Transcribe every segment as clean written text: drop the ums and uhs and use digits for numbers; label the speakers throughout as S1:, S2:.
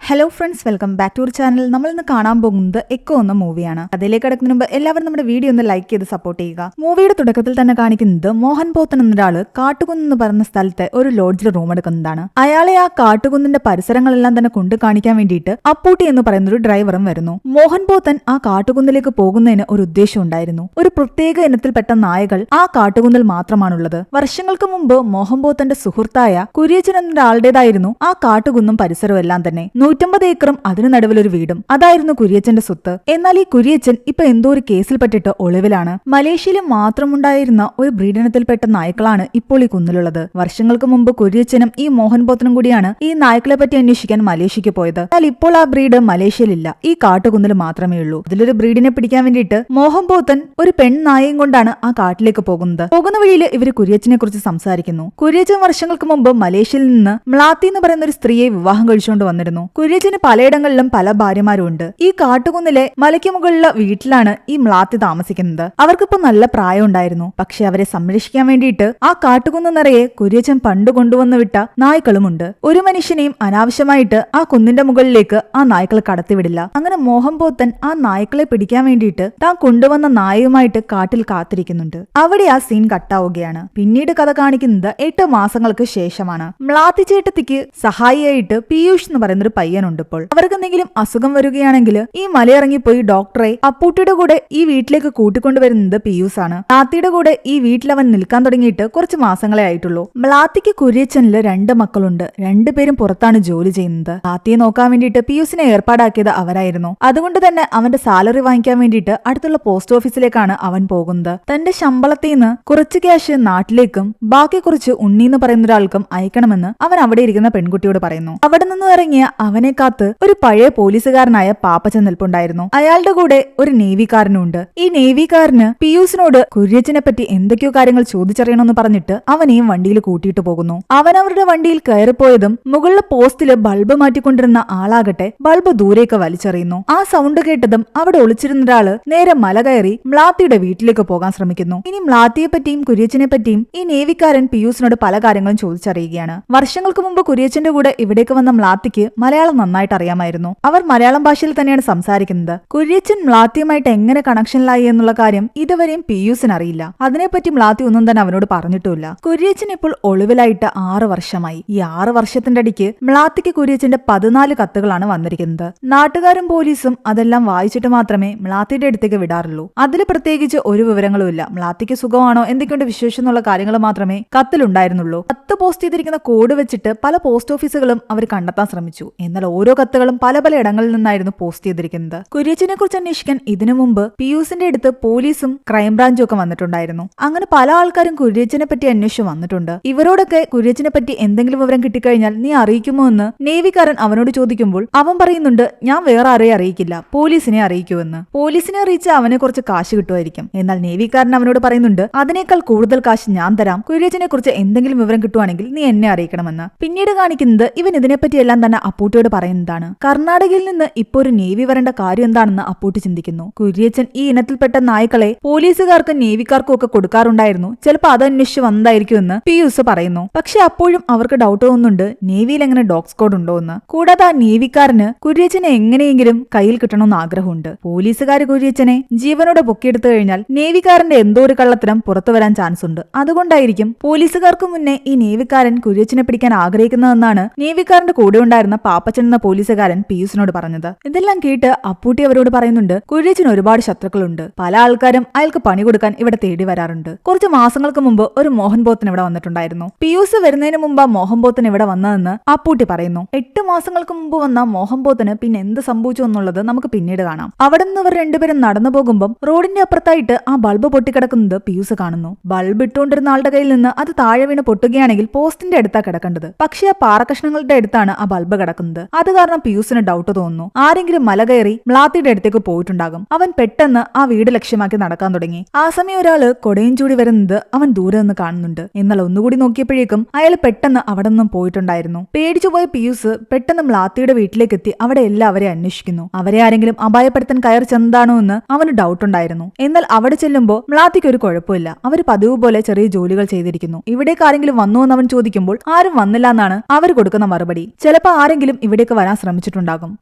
S1: Hello friends, welcome back to our channel. നമ്മൾ ഇന്ന് കാണാൻ പോകുന്നത് എക്കോ എന്ന മൂവിയാണ്. അതിലേക്ക് കിടക്കുന്നതിന് മുമ്പ് എല്ലാവരും നമ്മുടെ വീഡിയോ ഒന്ന് ലൈക്ക് ചെയ്ത് സപ്പോർട്ട് ചെയ്യുക. മൂവിയുടെ തുടക്കത്തിൽ തന്നെ കാണിക്കുന്നത് മോഹൻ പോത്തൻ എന്നൊരാള് കാട്ടുകുന്ന് പറഞ്ഞ സ്ഥലത്തെ ഒരു ലോഡ്ജിൽ റൂം എടുക്കുന്നതാണ്. അയാളെ ആ കാട്ടുകുന്നിന്റെ പരിസരങ്ങളെല്ലാം തന്നെ കൊണ്ട് കാണിക്കാൻ വേണ്ടിയിട്ട് അപ്പൂട്ടി എന്ന് പറയുന്ന ഒരു ഡ്രൈവറും വരുന്നു. മോഹൻ പോത്തൻ ആ കാട്ടുകുന്നിലേക്ക് പോകുന്നതിന് ഒരു ഉദ്ദേശം ഉണ്ടായിരുന്നു. ഒരു പ്രത്യേക ഇനത്തിൽപ്പെട്ട നായകൾ ആ കാട്ടുകുന്നിൽ മാത്രമാണുള്ളത്. വർഷങ്ങൾക്ക് മുമ്പ് മോഹൻ പോത്തന്റെ സുഹൃത്തായ കുര്യച്ചൻ എന്നൊരാളുടേതായിരുന്നു ആ കാട്ടുകുന്നും പരിസരവും എല്ലാം തന്നെ. 150 ഏക്കറും അതിനു നടുവിലൊരു വീടും അതായിരുന്നു കുര്യച്ചന്റെ സ്വത്ത്. എന്നാൽ ഈ കുര്യച്ചൻ ഇപ്പൊ എന്തോ ഒരു കേസിൽപ്പെട്ടിട്ട് ഒളിവിലാണ്. മലേഷ്യയിൽ മാത്രമുണ്ടായിരുന്ന ഒരു ബ്രീഡിനത്തിൽപ്പെട്ട നായ്ക്കളാണ് ഇപ്പോൾ ഈ കുന്നിലുള്ളത്. വർഷങ്ങൾക്ക് മുമ്പ് കുര്യച്ചനും ഈ മോഹൻ പോത്തനും കൂടിയാണ് ഈ നായ്ക്കളെ പറ്റി അന്വേഷിക്കാൻ മലേഷ്യക്ക് പോയത്. എന്നാൽ ഇപ്പോൾ ആ ബ്രീഡ് മലേഷ്യയിലില്ല, ഈ കാട്ടുകുന്നിൽ മാത്രമേ ഉള്ളൂ. ഇതിലൊരു ബ്രീഡിനെ പിടിക്കാൻ വേണ്ടിയിട്ട് മോഹൻ പോത്തൻ ഒരു പെൺനായയും കൊണ്ടാണ് ആ കാട്ടിലേക്ക് പോകുന്നത്. പോകുന്ന വഴിയിൽ ഇവര് കുര്യച്ചനെ കുറിച്ച് സംസാരിക്കുന്നു. കുര്യച്ചൻ വർഷങ്ങൾക്ക് മുമ്പ് മലേഷ്യയിൽ നിന്ന് മ്ലാത്തി എന്ന് പറയുന്ന ഒരു സ്ത്രീയെ വിവാഹം കഴിച്ചുകൊണ്ട് വന്നിരുന്നു. കുര്യച്ചന് പലയിടങ്ങളിലും പല ഭാര്യമാരും ഉണ്ട്. ഈ കാട്ടുകുന്നിലെ മലയ്ക്ക് മുകളിലുള്ള വീട്ടിലാണ് ഈ മ്ലാത്തി താമസിക്കുന്നത്. അവർക്കിപ്പോ നല്ല പ്രായം ഉണ്ടായിരുന്നു. പക്ഷെ അവരെ സംരക്ഷിക്കാൻ വേണ്ടിയിട്ട് ആ കാട്ടുകുന്ന് നിറയെ കുര്യച്ചൻ പണ്ട് കൊണ്ടുവന്ന് വിട്ട നായ്ക്കളുമുണ്ട്. ഒരു മനുഷ്യനെയും അനാവശ്യമായിട്ട് ആ കുന്നിന്റെ മുകളിലേക്ക് ആ നായ്ക്കൾ കടത്തിവിടില്ല. അങ്ങനെ മോഹൻ പോത്തൻ ആ നായ്ക്കളെ പിടിക്കാൻ വേണ്ടിയിട്ട് താൻ കൊണ്ടുവന്ന നായയുമായിട്ട് കാട്ടിൽ കാത്തിരിക്കുന്നുണ്ട്. അവിടെ ആ സീൻ കട്ടാവുകയാണ്. പിന്നീട് കഥ കാണിക്കുന്നത് 8 മാസങ്ങൾക്ക് ശേഷമാണ്. മ്ലാത്തി ചേട്ടത്തിക്ക് സഹായിയായിട്ട് പീയൂഷ് എന്ന് പറയുന്നൊരു പയ്യനുണ്ട്. ഇപ്പോൾ അവർക്ക് എന്തെങ്കിലും അസുഖം വരികയാണെങ്കിൽ ഈ മലയിറങ്ങിപ്പോയി ഡോക്ടറെ അപ്പൂട്ടിയുടെ കൂടെ ഈ വീട്ടിലേക്ക് കൂട്ടിക്കൊണ്ടുവരുന്നത് പീയൂസ് ആണ്. മ്ലാത്തിയുടെ കൂടെ ഈ വീട്ടിൽ അവൻ നിൽക്കാൻ തുടങ്ങിയിട്ട് കുറച്ച് മാസങ്ങളെ ആയിട്ടുള്ളൂ. മ്ലാത്തിക്ക് കുര്യച്ചനില് 2 മക്കളുണ്ട്. 2 പേരും പുറത്താണ് ജോലി ചെയ്യുന്നത്. മ്ലാത്തിയെ നോക്കാൻ വേണ്ടിയിട്ട് പീയൂസിനെ ഏർപ്പാടാക്കിയത് അവരായിരുന്നു. അതുകൊണ്ട് തന്നെ അവന്റെ സാലറി വാങ്ങിക്കാൻ വേണ്ടിയിട്ട് അടുത്തുള്ള പോസ്റ്റ് ഓഫീസിലേക്കാണ് അവൻ പോകുന്നത്. തന്റെ ശമ്പളത്തിൽ നിന്ന് കുറച്ച് ക്യാഷ് നാട്ടിലേക്കും ബാക്കി കുറച്ച് ഉണ്ണി എന്ന് പറയുന്ന ഒരാൾക്കും അയക്കണമെന്ന് അവൻ അവിടെ ഇരിക്കുന്ന പെൺകുട്ടിയോട് പറയുന്നു. അവിടെ നിന്ന് ഇറങ്ങിയ അവനെ കാത്ത് ഒരു പഴയ പോലീസുകാരനായ പാപ്പച്ചൻ നിൽപ്പുണ്ടായിരുന്നു. അയാളുടെ കൂടെ ഒരു നേവിക്കാരനുണ്ട്. ഈ നേവിക്കാരന് പീയൂസിനോട് കുര്യച്ചനെ പറ്റി എന്തൊക്കെയോ കാര്യങ്ങൾ ചോദിച്ചറിയണമെന്ന് പറഞ്ഞിട്ട് അവനെയും വണ്ടിയിൽ കൂട്ടിയിട്ട് പോകുന്നു. അവൻ അവരുടെ വണ്ടിയിൽ കയറിപ്പോയതും മുകളിലെ പോസ്റ്റില് ബൾബ് മാറ്റിക്കൊണ്ടിരുന്ന ആളാകട്ടെ ബൾബ് ദൂരേക്ക് വലിച്ചെറിയുന്നു. ആ സൗണ്ട് കേട്ടതും അവിടെ ഒളിച്ചിരുന്ന ഒരാള് നേരെ മല കയറി മ്ലാത്തിയുടെ വീട്ടിലേക്ക് പോകാൻ ശ്രമിക്കുന്നു. ഇനി മ്ലാത്തിയെ പറ്റിയും കുര്യച്ചനെ പറ്റിയും ഈ നേവിക്കാരൻ പീയൂസിനോട് പല കാര്യങ്ങളും ചോദിച്ചറിയുകയാണ്. വർഷങ്ങൾക്ക് മുമ്പ് കുര്യച്ചന്റെ കൂടെ ഇവിടേക്ക് വന്ന മ്ലാത്തിക്ക് മലയാളം നന്നായിട്ട് അറിയാമായിരുന്നു. അവർ മലയാളം ഭാഷയിൽ തന്നെയാണ് സംസാരിക്കുന്നത്. കുര്യച്ചൻ മ്ലാത്തിയുമായിട്ട് എങ്ങനെ കണക്ഷനിലായി എന്നുള്ള കാര്യം ഇതുവരെയും പീയൂസിന് അറിയില്ല. അതിനെപ്പറ്റി മ്ലാത്തി ഒന്നും തന്നെ അവനോട് പറഞ്ഞിട്ടുമില്ല. കുര്യച്ചൻ ഇപ്പോൾ ഒളിവിലായിട്ട് 6 വർഷമായി. ഈ 6 വർഷത്തിന്റെ അടിക്ക് മ്ലാത്തിക്ക് കുര്യച്ചന്റെ 14 കത്തുകളാണ് വന്നിരിക്കുന്നത്. നാട്ടുകാരും പോലീസും അതെല്ലാം വായിച്ചിട്ട് മാത്രമേ മ്ലാത്തിയുടെ അടുത്തേക്ക് വിടാറുള്ളൂ. അതിൽ പ്രത്യേകിച്ച് ഒരു വിവരങ്ങളുമില്ല. മ്ലാത്തിക്ക് സുഖമാണോ, എന്തൊക്കെയുണ്ട് വിശേഷം എന്നുള്ള കാര്യങ്ങൾ മാത്രമേ കത്തിലുണ്ടായിരുന്നുള്ളൂ. കത്ത് പോസ്റ്റ് ചെയ്തിരിക്കുന്ന കോഡ് വെച്ചിട്ട് പല പോസ്റ്റ് ഓഫീസുകളും അവർ കണ്ടെത്താൻ ശ്രമിച്ചു. എന്നാൽ ഓരോ കത്തുകളും പല പല ഇടങ്ങളിൽ നിന്നായിരുന്നു പോസ്റ്റ് ചെയ്തിരിക്കുന്നത്. കുര്യച്ചനെ കുറിച്ച് അന്വേഷിക്കാൻ ഇതിനു മുമ്പ് പീയൂസിന്റെ അടുത്ത് പോലീസും ക്രൈംബ്രാഞ്ചും ഒക്കെ വന്നിട്ടുണ്ടായിരുന്നു. അങ്ങനെ പല ആൾക്കാരും കുര്യച്ചനെ പറ്റി അന്വേഷിച്ചു വന്നിട്ടുണ്ട്. ഇവരോടൊക്കെ കുര്യച്ചനെ പറ്റി എന്തെങ്കിലും വിവരം കിട്ടിക്കഴിഞ്ഞാൽ നീ അറിയിക്കുമോ എന്ന് നേവിക്കാരൻ അവനോട് ചോദിക്കുമ്പോൾ അവൻ പറയുന്നുണ്ട്, ഞാൻ വേറെ ആരെയും അറിയിക്കില്ല, പോലീസിനെ അറിയിക്കുമെന്ന്. പോലീസിനെ അറിയിച്ച അവനെ കുറച്ച് കാശ് കിട്ടുമായിരിക്കും. എന്നാൽ നേവിക്കാരൻ അവനോട് പറയുന്നുണ്ട്, അതിനേക്കാൾ കൂടുതൽ കാശ് ഞാൻ തരാം, കുര്യച്ചനെ കുറിച്ച് എന്തെങ്കിലും വിവരം കിട്ടുവാണെങ്കിൽ നീ എന്നെ അറിയിക്കണമെന്ന്. പിന്നീട് കാണിക്കുന്നത് ഇവൻ ഇതിനെപ്പറ്റി എല്ലാം തന്നെ അപ്പൂട്ടിയോട് പറയുന്നതാണ്. കർണാടകയിൽ നിന്ന് ഇപ്പോൾ ഒരു നേവി വരേണ്ട കാര്യം എന്താണെന്ന് അപ്പൂട്ടി ചിന്തിക്കുന്നു. കുര്യച്ചൻ ഈ ഇനത്തിൽപ്പെട്ട നായ്ക്കളെ പോലീസുകാർക്കും നേവിക്കാർക്കും ഒക്കെ കൊടുക്കാറുണ്ടായിരുന്നു. ചിലപ്പോൾ അത് അന്വേഷിച്ച് വന്നതായിരിക്കുമെന്ന് പീയൂസ് പറയുന്നു. പക്ഷെ അപ്പോഴും അവർക്ക് ഡൗട്ട് തോന്നുന്നുണ്ട്, നേവിയിൽ എങ്ങനെ ഡോഗ് സ്ക്വാഡ് ഉണ്ടോ എന്ന്. കൂടാതെ ആ നേവിക്കാരന് കുര്യച്ചനെ എങ്ങനെയെങ്കിലും കയ്യിൽ കിട്ടണമെന്ന് ആഗ്രഹമുണ്ട്. പോലീസുകാർ കുര്യച്ചനെ ജീവനോടെ പൊക്കിയെടുത്തു കഴിഞ്ഞാൽ നേവിക്കാരന്റെ എന്തോ ഒരു കള്ളത്തരം പുറത്തു വരാൻ ചാൻസ് ഉണ്ട്. അതുകൊണ്ടായിരിക്കും പോലീസുകാർക്ക് മുന്നേ ഈ നേവിക്കാരൻ കുര്യച്ചനെ പിടിക്കാൻ ആഗ്രഹിക്കുന്നതെന്നാണ് നേവിക്കാരന്റെ കൂടെ ഉണ്ടായിരുന്ന പാപ്പച്ചൻ എന്ന പോലീസുകാരൻ പീയൂസിനോട് പറഞ്ഞത്. ഇതെല്ലാം കേട്ട് അപ്പൂട്ടി അവരോട് പറയുന്നുണ്ട്, കുര്യച്ചന് ഒരുപാട് ശത്രുക്കളുണ്ട്. പല ആൾക്കാരും അയാൾക്ക് പണി കൊടുക്കാൻ ഇവിടെ തേടി വരാറുണ്ട്. കുറച്ച് മാസങ്ങൾക്ക് മുമ്പ് ഒരു മോഹൻ പോത്തൻ ഇവിടെ വന്നിട്ടുണ്ടായിരുന്നു. പീയൂസ് വരുന്നതിന് മുമ്പ് മോഹൻ പോത്തൻ ഇവിടെ വന്നതെന്ന് അപ്പൂട്ടി പറയുന്നു. 8 മാസങ്ങൾക്ക് മുമ്പ് വന്ന മോഹൻ പോത്തന് പിന്നെ എന്ത് സംഭവിച്ചു എന്നുള്ളത് നമുക്ക് പിന്നീട് കാണാം. അവിടെ നിന്ന് ഇവർ രണ്ടുപേരും നടന്നു പോകുമ്പോൾ റോഡിന്റെ അപ്പുറത്തായിട്ട് ആ ബൾബ് പൊട്ടിക്കിടക്കുന്നത് പീയൂസ് കാണുന്നു. ബൾബ് ഇട്ടുകൊണ്ടിരുന്ന ആളുടെ കയ്യിൽ നിന്ന് അത് താഴെ വീണ് പൊട്ടുകയാണെങ്കിൽ പോസ്റ്റിന്റെ അടുത്താ കിടക്കേണ്ടത്. പക്ഷേ ആ പാറക്കഷ്ണങ്ങളുടെ അടുത്താണ് ആ ബൾബ് കിടക്കുന്നത്. അത് കാരണം പീയൂസിന് ഡൗട്ട് തോന്നുന്നു, ആരെങ്കിലും മല കയറി മ്ലാത്തിയുടെ അടുത്തേക്ക് പോയിട്ടുണ്ടാകും. അവൻ പെട്ടെന്ന് ആ വീട് ലക്ഷ്യമാക്കി നടക്കാൻ തുടങ്ങി. ആ സമയം ഒരാള് കൊടയും ചൂടി വരുന്നത് അവൻ ദൂരെ നിന്ന് കാണുന്നുണ്ട്. എന്നാൽ ഒന്നുകൂടി നോക്കിയപ്പോഴേക്കും അയാൾ പെട്ടെന്ന് അവിടെ നിന്നും പോയിട്ടുണ്ടായിരുന്നു. പേടിച്ചുപോയ പീയൂസ് പെട്ടെന്ന് മ്ലാത്തിയുടെ വീട്ടിലേക്ക് എത്തി അവിടെ എല്ലാവരെയും അന്വേഷിക്കുന്നു. അവരെ ആരെങ്കിലും അപായപ്പെടുത്താൻ കയറി ചെന്നതാണോ എന്ന് അവന് ഡൗട്ട് ഉണ്ടായിരുന്നു. എന്നാൽ അവിടെ ചെല്ലുമ്പോൾ മ്ലാത്തിക്ക് ഒരു കുഴപ്പമില്ല. അവർ പതിവ് പോലെ ചെറിയ ജോലികൾ ചെയ്തിരിക്കുന്നു. ഇവിടേക്ക് ആരെങ്കിലും വന്നോ എന്ന് അവൻ ചോദിക്കുമ്പോൾ ആരും വന്നില്ല എന്നാണ് അവർ കൊടുക്കുന്ന മറുപടി. ചിലപ്പോൾ ആരെങ്കിലും ഇവിടെ ഇവിടേക്ക് വരാൻ ശ്രമിച്ചിട്ടുണ്ടാകും.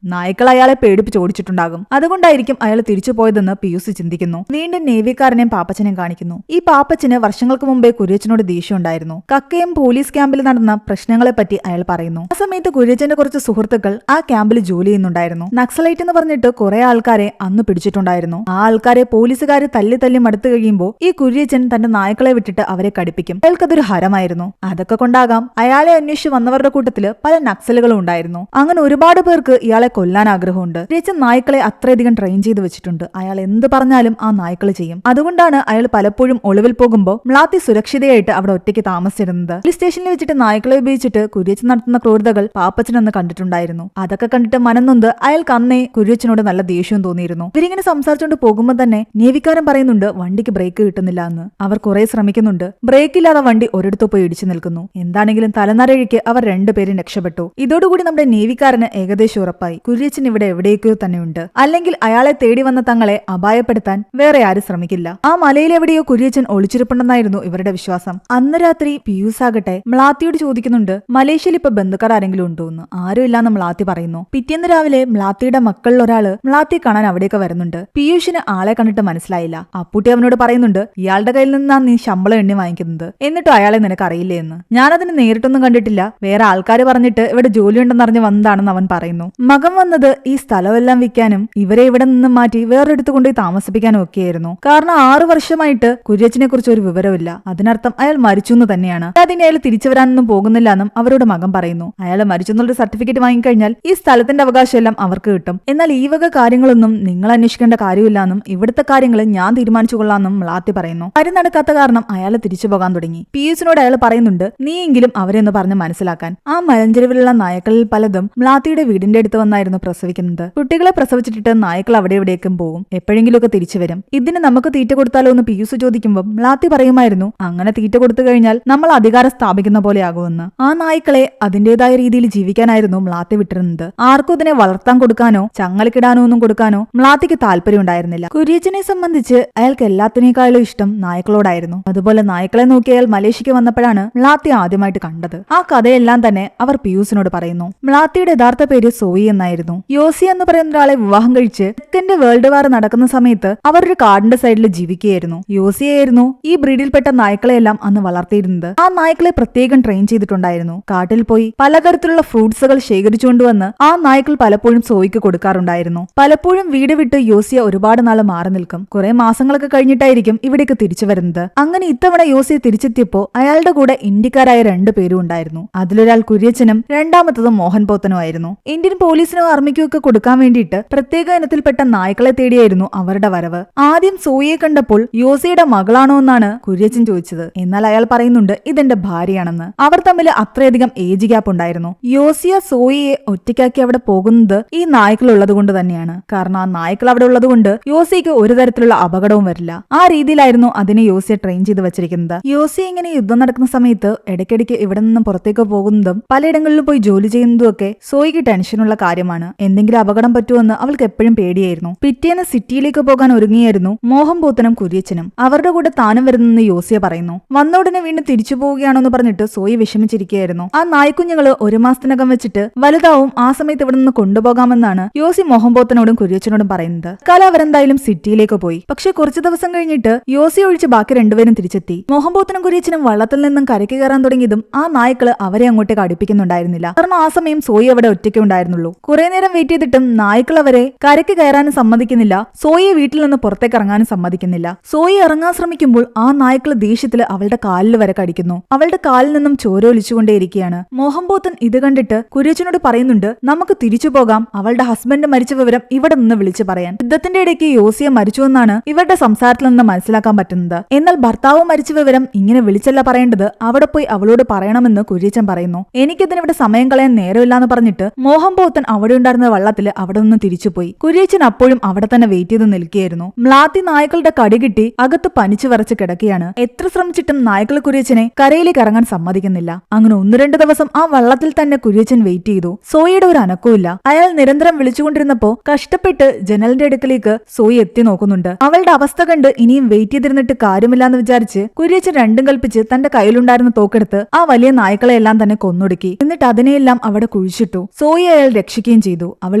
S1: നായ്ക്കൾ അയാളെ പേടിപ്പിച്ച് ഓടിച്ചിട്ടുണ്ടാകും. അതുകൊണ്ടായിരിക്കും അയാൾ തിരിച്ചു പോയതെന്ന് പിയൂസ് ചിന്തിക്കുന്നു. വീണ്ടും നേവിക്കാരനെയും പാപ്പച്ചനെയും കാണിക്കുന്നു. ഈ പാപ്പച്ചന് വർഷങ്ങൾക്ക് മുമ്പേ കുര്യച്ചനോട് ദേഷ്യം ഉണ്ടായിരുന്നു. കക്കയം പോലീസ് ക്യാമ്പിൽ നടന്ന പ്രശ്നങ്ങളെ പറ്റി അയാൾ പറയുന്നു. ആ സമയത്ത് കുര്യച്ചന്റെ കുറച്ച് സുഹൃത്തുക്കൾ ആ ക്യാമ്പിൽ ജോലി ചെയ്യുന്നുണ്ടായിരുന്നു. നക്സലൈറ്റ് എന്ന് പറഞ്ഞിട്ട് കുറെ ആൾക്കാരെ അന്ന് പിടിച്ചിട്ടുണ്ടായിരുന്നു. ആ ആൾക്കാരെ പോലീസുകാര് തല്ലി മടുത്തു കഴിയുമ്പോൾ ഈ കുര്യച്ചൻ തന്റെ നായ്ക്കളെ വിട്ടിട്ട് അവരെ കടിപ്പിക്കും. അയാൾക്കതൊരു ഹരമായിരുന്നു. അതൊക്കെ കൊണ്ടാകാം അയാളെ അന്വേഷിച്ച് വന്നവരുടെ കൂട്ടത്തില് പല നക്സലുകളും ഉണ്ടായിരുന്നു. അങ്ങനെ ഒരുപാട് പേർക്ക് ഇയാളെ കൊല്ലാൻ ആഗ്രഹമുണ്ട്. കുര്യച്ചൻ നായ്ക്കളെ അത്രയധികം ട്രെയിൻ ചെയ്ത് വെച്ചിട്ടുണ്ട്. അയാൾ എന്ത് പറഞ്ഞാലും ആ നായ്ക്കൾ ചെയ്യും. അതുകൊണ്ടാണ് അയാൾ പലപ്പോഴും ഒളിവിൽ പോകുമ്പോൾ മ്ലാത്തി സുരക്ഷിതയായിട്ട് അവിടെ ഒറ്റയ്ക്ക് താമസിച്ചിരുന്നത്. പോലീസ് സ്റ്റേഷനിൽ വെച്ചിട്ട് നായ്ക്കളെ ഉപയോഗിച്ചിട്ട് കുര്യച്ചൻ നടത്തുന്ന ക്രൂരതകൾ പാപ്പച്ചനെന്ന് കണ്ടിട്ടുണ്ടായിരുന്നു. അതൊക്കെ കണ്ടിട്ട് മനംനൊന്ത് അയാൾക്ക് അന്നേ കുര്യച്ചനോട് നല്ല ദേഷ്യവും തോന്നിയിരുന്നു. ഇവരിങ്ങനെ സംസാരിച്ചുകൊണ്ട് പോകുമ്പോൾ തന്നെ നേവിക്കാരൻ പറയുന്നുണ്ട് വണ്ടിക്ക് ബ്രേക്ക് കിട്ടുന്നില്ല എന്ന്. അവർ കുറെ ശ്രമിക്കുന്നുണ്ട്. ബ്രേക്ക് ഇല്ലാതെ വണ്ടി ഒരിടത്തു പോയി ഇടിച്ചു നിൽക്കുന്നു. എന്താണെങ്കിലും തലനരഴിക്ക് അവർ രണ്ടുപേരും രക്ഷപ്പെട്ടു. ഇതോടുകൂടി നമ്മുടെ നേവിക്കാരന് ഏകദേശം ഉറപ്പായി കുര്യച്ചൻ ഇവിടെ എവിടേക്കോ തന്നെയുണ്ട്. അല്ലെങ്കിൽ അയാളെ തേടി വന്ന തങ്ങളെ അപായപ്പെടുത്താൻ വേറെ ആരും ശ്രമിക്കില്ല. ആ മലയിലെവിടെയോ കുര്യച്ചൻ ഒളിച്ചിരിപ്പുണ്ടെന്നായിരുന്നു ഇവരുടെ വിശ്വാസം. അന്ന് രാത്രി പിയൂസ് ആകട്ടെ മ്ലാത്തിയോട് ചോദിക്കുന്നുണ്ട് മലേഷ്യയിൽ ഇപ്പൊ ബന്ധുക്കാർ ആരെങ്കിലും ഉണ്ടോ എന്ന്. ആരും ഇല്ലാന്ന് മ്ലാത്തി പറയുന്നു. പിറ്റേന്ന് രാവിലെ മ്ലാത്തിയുടെ മക്കളിൽ ഒരാള് മ്ലാത്തി കാണാൻ അവിടേക്ക് വരുന്നുണ്ട്. പിയൂഷിന് ആളെ കണ്ടിട്ട് മനസ്സിലായില്ല. അപ്പൂട്ടി അവനോട് പറയുന്നുണ്ട് ഇയാളുടെ കയ്യിൽ നിന്നാണ് നീ ശമ്പളം എണ്ണി വാങ്ങിക്കുന്നത്, എന്നിട്ടും അയാളെ നിനക്ക് അറിയില്ലേ എന്ന്. ഞാനതിന് നേരിട്ടൊന്നും കണ്ടിട്ടില്ല, വേറെ ആൾക്കാർ പറഞ്ഞിട്ട് ഇവിടെ ജോലിയുണ്ടെന്നറിഞ്ഞ് വന്നതാണെന്ന് അവൻ പറയുന്നു. മകൻ വന്നത് ഈ സ്ഥലമെല്ലാം വിൽക്കാനും ഇവരെ ഇവിടെ നിന്നും മാറ്റി വേറൊരിടത്ത് കൊണ്ടുപോയി താമസിപ്പിക്കാനും ഒക്കെയായിരുന്നു. കാരണം 6 വർഷമായിട്ട് കുര്യച്ചനെ കുറിച്ച് ഒരു വിവരമില്ല. അതിനർത്ഥം അയാൾ മരിച്ചു എന്ന് തന്നെയാണ്. അതിന് അയാൾ തിരിച്ചു വരാനൊന്നും പോകുന്നില്ല എന്നും അവരോട് മകൻ പറയുന്നു. അയാൾ മരിച്ചെന്നുള്ളൊരു സർട്ടിഫിക്കറ്റ് വാങ്ങിക്കഴിഞ്ഞാൽ ഈ സ്ഥലത്തിന്റെ അവകാശമെല്ലാം അവർക്ക് കിട്ടും. എന്നാൽ ഈ വക കാര്യങ്ങളൊന്നും നിങ്ങൾ അന്വേഷിക്കേണ്ട കാര്യമില്ല എന്നും ഇവിടുത്തെ കാര്യങ്ങൾ ഞാൻ തീരുമാനിച്ചു കൊള്ളാമെന്നും മ്ലാത്തി പറയുന്നു. കാര്യം നടക്കാത്ത കാരണം അയാൾ തിരിച്ചു പോകാൻ തുടങ്ങി. പിയൂസിനോട് അയാൾ പറയുന്നുണ്ട് നീയെങ്കിലും അവരെ ഒന്ന് പറഞ്ഞ് മനസ്സിലാക്കാൻ. ആ മലഞ്ചെരുവിലുള്ള നായ്ക്കളിൽ പലതും മ്ലാത്തിയുടെ വീടിന്റെ അടുത്ത് വന്നായിരുന്നു പ്രസവിക്കുന്നത്. കുട്ടികളെ പ്രസവിച്ചിട്ട് നായ്ക്കൾ അവിടെ എവിടേക്കും പോകും, എപ്പോഴെങ്കിലുമൊക്കെ തിരിച്ചു വരും. ഇതിന് നമുക്ക് തീറ്റ കൊടുത്താലോ എന്ന് പിയൂസ് ചോദിക്കുമ്പോൾ മ്ലാത്തി പറയുമായിരുന്നു അങ്ങനെ തീറ്റ കൊടുത്തു കഴിഞ്ഞാൽ നമ്മൾ അധികാരം സ്ഥാപിക്കുന്ന പോലെ ആകുമെന്ന്. ആ നായ്ക്കളെ അതിന്റേതായ രീതിയിൽ ജീവിക്കാനായിരുന്നു മ്ലാത്തി വിട്ടിരുന്നത്. ആർക്കും ഇതിനെ വളർത്താൻ കൊടുക്കാനോ ചങ്ങലക്കിടാനോ ഒന്നും കൊടുക്കാനോ മ്ലാത്തിക്ക് താല്പര്യം ഉണ്ടായിരുന്നില്ല. കുര്യച്ചനെ സംബന്ധിച്ച് അയാൾക്ക് എല്ലാത്തിനേക്കാളും ഇഷ്ടം നായ്ക്കളോടായിരുന്നു. അതുപോലെ നായ്ക്കളെ നോക്കി അയാൾ മലേഷ്യക്ക് വന്നപ്പോഴാണ് മ്ലാത്തി ആദ്യമായിട്ട് കണ്ടത്. ആ കഥയെല്ലാം തന്നെ അവർ പിയൂസിനോട് പറയുന്നു. മ്ലാത്തിയുടെ യഥാർത്ഥ പേര് സോയി എന്നായിരുന്നു. യോസി എന്ന് പറയുന്ന ഒരാളെ വിവാഹം കഴിച്ച് സെക്കൻഡ് വേൾഡ് വാർ നടക്കുന്ന സമയത്ത് അവർ ഒരു കാടിന്റെ സൈഡിൽ ജീവിക്കുകയായിരുന്നു. യോസിയായിരുന്നു ഈ ബ്രീഡിൽപ്പെട്ട നായ്ക്കളെല്ലാം അന്ന് വളർത്തിയിരുന്നത്. ആ നായ്ക്കളെ പ്രത്യേകം ട്രെയിൻ ചെയ്തിട്ടുണ്ടായിരുന്നു. കാട്ടിൽ പോയി പലതരത്തിലുള്ള ഫ്രൂട്ട്സുകൾ ശേഖരിച്ചുകൊണ്ടുവന്ന് ആ നായ്ക്കൾ പലപ്പോഴും സോയിക്ക് കൊടുക്കാറുണ്ടായിരുന്നു. പലപ്പോഴും വീട് വിട്ട് യോസിയ ഒരുപാട് നാൾ മാറി നിൽക്കും. കുറെ മാസങ്ങളൊക്കെ കഴിഞ്ഞിട്ടായിരിക്കും ഇവിടേക്ക് തിരിച്ചു വരുന്നത്. അങ്ങനെ ഇത്തവണ യോസിയ തിരിച്ചെത്തിയപ്പോ അയാളുടെ കൂടെ ഇന്ത്യക്കാരായ 2 പേരും ഉണ്ടായിരുന്നു. അതിലൊരാൾ കുര്യച്ചനും രണ്ടാമത്തത് മോഹൻ പോത്തനും ആയിരുന്നു. ഇന്ത്യൻ പോലീസിനോ ആർമിക്കോ ഒക്കെ കൊടുക്കാൻ വേണ്ടിയിട്ട് പ്രത്യേക ഇനത്തിൽപ്പെട്ട നായ്ക്കളെ തേടിയായിരുന്നു അവരുടെ വരവ്. ആദ്യം സോയിയെ കണ്ടപ്പോൾ യോസിയുടെ മകളാണോ എന്നാണ് കുര്യച്ചൻ ചോദിച്ചത്. എന്നാൽ അയാൾ പറയുന്നുണ്ട് ഇതെന്റെ ഭാര്യയാണെന്ന്. അവർ തമ്മിൽ അത്രയധികം ഏജ് ഗ്യാപ്പ് ഉണ്ടായിരുന്നു. യോസിയ സോയിയെ ഒറ്റയ്ക്കാക്കി അവിടെ പോകുന്നത് ഈ നായ്ക്കൾ ഉള്ളത് കൊണ്ട് തന്നെയാണ്. കാരണം ആ നായ്ക്കൾ അവിടെ ഉള്ളത് കൊണ്ട് യോസിക്ക് ഒരു തരത്തിലുള്ള അപകടവും വരില്ല. ആ രീതിയിലായിരുന്നു അതിനെ യോസിയ ട്രെയിൻ ചെയ്ത് വെച്ചിരിക്കുന്നത്. യോസിയ ഇങ്ങനെ യുദ്ധം നടക്കുന്ന സമയത്ത് ഇടയ്ക്കിടയ്ക്ക് ഇവിടെ നിന്നും പുറത്തേക്ക് പോകുന്നതും പലയിടങ്ങളിലും പോയി ജോലി ചെയ്യുന്നതും ഒക്കെ സോയിക്ക് ടെൻഷനുള്ള കാര്യമാണ്. എന്തെങ്കിലും അപകടം പറ്റുമെന്ന് അവൾക്ക് എപ്പോഴും പേടിയായിരുന്നു. പിറ്റേന്ന് സിറ്റിയിലേക്ക് പോകാൻ ഒരുങ്ങിയായിരുന്നു മോഹൻ പോത്തനും കുര്യച്ചനും. അവരുടെ കൂടെ താനും വരുന്നെന്ന് യോസിയ പറയുന്നു. വന്ന ഉടനെ വീണ്ടും തിരിച്ചു പോവുകയാണെന്ന് പറഞ്ഞിട്ട് സോയി വിഷമിച്ചിരിക്കുകയായിരുന്നു. ആ നായ്ക്കുഞ്ഞുങ്ങള് 1 മാസത്തിനകം വെച്ചിട്ട് വലുതാവും, ആ സമയത്ത് ഇവിടെ നിന്ന് കൊണ്ടുപോകാമെന്നാണ് യോസി മോഹൻ പോത്തനോടും കുര്യച്ചനോടും പറയുന്നത്. കാല അവരെന്തായാലും സിറ്റിയിലേക്ക് പോയി. പക്ഷെ കുറച്ചു ദിവസം കഴിഞ്ഞിട്ട് യോസി ഒഴിച്ച് ബാക്കി 2 പേരും തിരിച്ചെത്തി. മോഹൻ പോത്തനും കുര്യച്ചനും വള്ളത്തിൽ നിന്നും കരയ്ക്ക് കയറാൻ തുടങ്ങിയതും ആ നായ്ക്കള് അവരെ അങ്ങോട്ടേക്ക് അടുപ്പിക്കുന്നുണ്ടായിരുന്നില്ല. കാരണം ആ സമയം സോയി അവിടെ ഒറ്റയ്ക്ക് ഉണ്ടായിരുന്നുള്ളൂ. കുറെ നേരം വെയിറ്റ് ചെയ്തിട്ടും നായ്ക്കൾ അവരെ കരയ്ക്ക് കയറാനും സമ്മതിക്കുന്നില്ല. സോയിയെ വീട്ടിൽ നിന്ന് പുറത്തേക്ക് ഇറങ്ങാനും സമ്മതിക്കുന്നില്ല. സോയി ഇറങ്ങാൻ ശ്രമിക്കുമ്പോൾ ആ നായ്ക്കള് ദേഷ്യത്തില് അവളുടെ കാലിൽ വരെ കടിക്കുന്നു. അവളുടെ കാലിൽ നിന്നും ചോര ഒലിച്ചുകൊണ്ടേയിരിക്കുകയാണ്. മോഹൻ പോത്തൻ ഇത് കണ്ടിട്ട് കുര്യച്ചനോട് പറയുന്നുണ്ട് നമുക്ക് തിരിച്ചു പോകാം, അവളുടെ ഹസ്ബൻഡ് മരിച്ച വിവരം ഇവിടെ നിന്ന് വിളിച്ചു പറയാൻ. യുദ്ധത്തിന്റെ ഇടയ്ക്ക് യോസിയ മരിച്ചുവെന്നാണ് ഇവരുടെ സംസാരത്തിൽ നിന്ന് മനസ്സിലാക്കാൻ പറ്റുന്നത്. എന്നാൽ ഭർത്താവ് മരിച്ച വിവരം ഇങ്ങനെ വിളിച്ചല്ല പറയേണ്ടത്, അവിടെ പോയി അവളോട് പറയണമെന്ന് കുര്യച്ചൻ പറയുന്നു. എനിക്കിതിനിവിടെ സമയം കളയാൻ നേരമില്ലാന്ന് പറഞ്ഞിട്ട് മോഹൻ പോത്തൻ അവിടെ ഉണ്ടായിരുന്ന വള്ളത്തിൽ അവിടെ നിന്ന് തിരിച്ചുപോയി. കുര്യച്ചൻ അപ്പോഴും അവിടെ തന്നെ വെയിറ്റ് ചെയ്ത് നിൽക്കുകയായിരുന്നു. മ്ലാത്തി നായ്ക്കളുടെ കടി കിട്ടി അകത്ത് പനിച്ചു വരച്ച് കിടക്കുകയാണ്. എത്ര ശ്രമിച്ചിട്ടും നായ്ക്കൾ കുര്യച്ചനെ കരയിലേക്ക് ഇറങ്ങാൻ സമ്മതിക്കുന്നില്ല. അങ്ങനെ 1-2 ദിവസം ആ വള്ളത്തിൽ തന്നെ കുര്യച്ചൻ വെയിറ്റ് ചെയ്തു. സോയിയുടെ ഒരു അനക്കവുമില്ല. അയാൾ നിരന്തരം വിളിച്ചുകൊണ്ടിരുന്നപ്പോ കഷ്ടപ്പെട്ട് ജനലിന്റെ അടുക്കലേക്ക് സോയി എത്തി നോക്കുന്നുണ്ട്. അവളുടെ അവസ്ഥ കണ്ട് ഇനിയും വെയിറ്റ് ചെയ്തിരുന്നിട്ട് കാര്യമില്ലാന്ന് വിചാരിച്ച് കുര്യച്ചൻ രണ്ടും കൽപ്പിച്ച് തന്റെ കയ്യിലുണ്ടായിരുന്ന തോക്കെടുത്ത് ആ വലിയ നായ്ക്കളെല്ലാം തന്നെ കൊന്നൊടുക്കി. എന്നിട്ട് അതിനെയെല്ലാം അവിടെ കുഴിച്ചിട്ടു. കുഴിച്ചിട്ടു. സോയി അയാൾ രക്ഷിക്കുകയും ചെയ്തു. അവൾ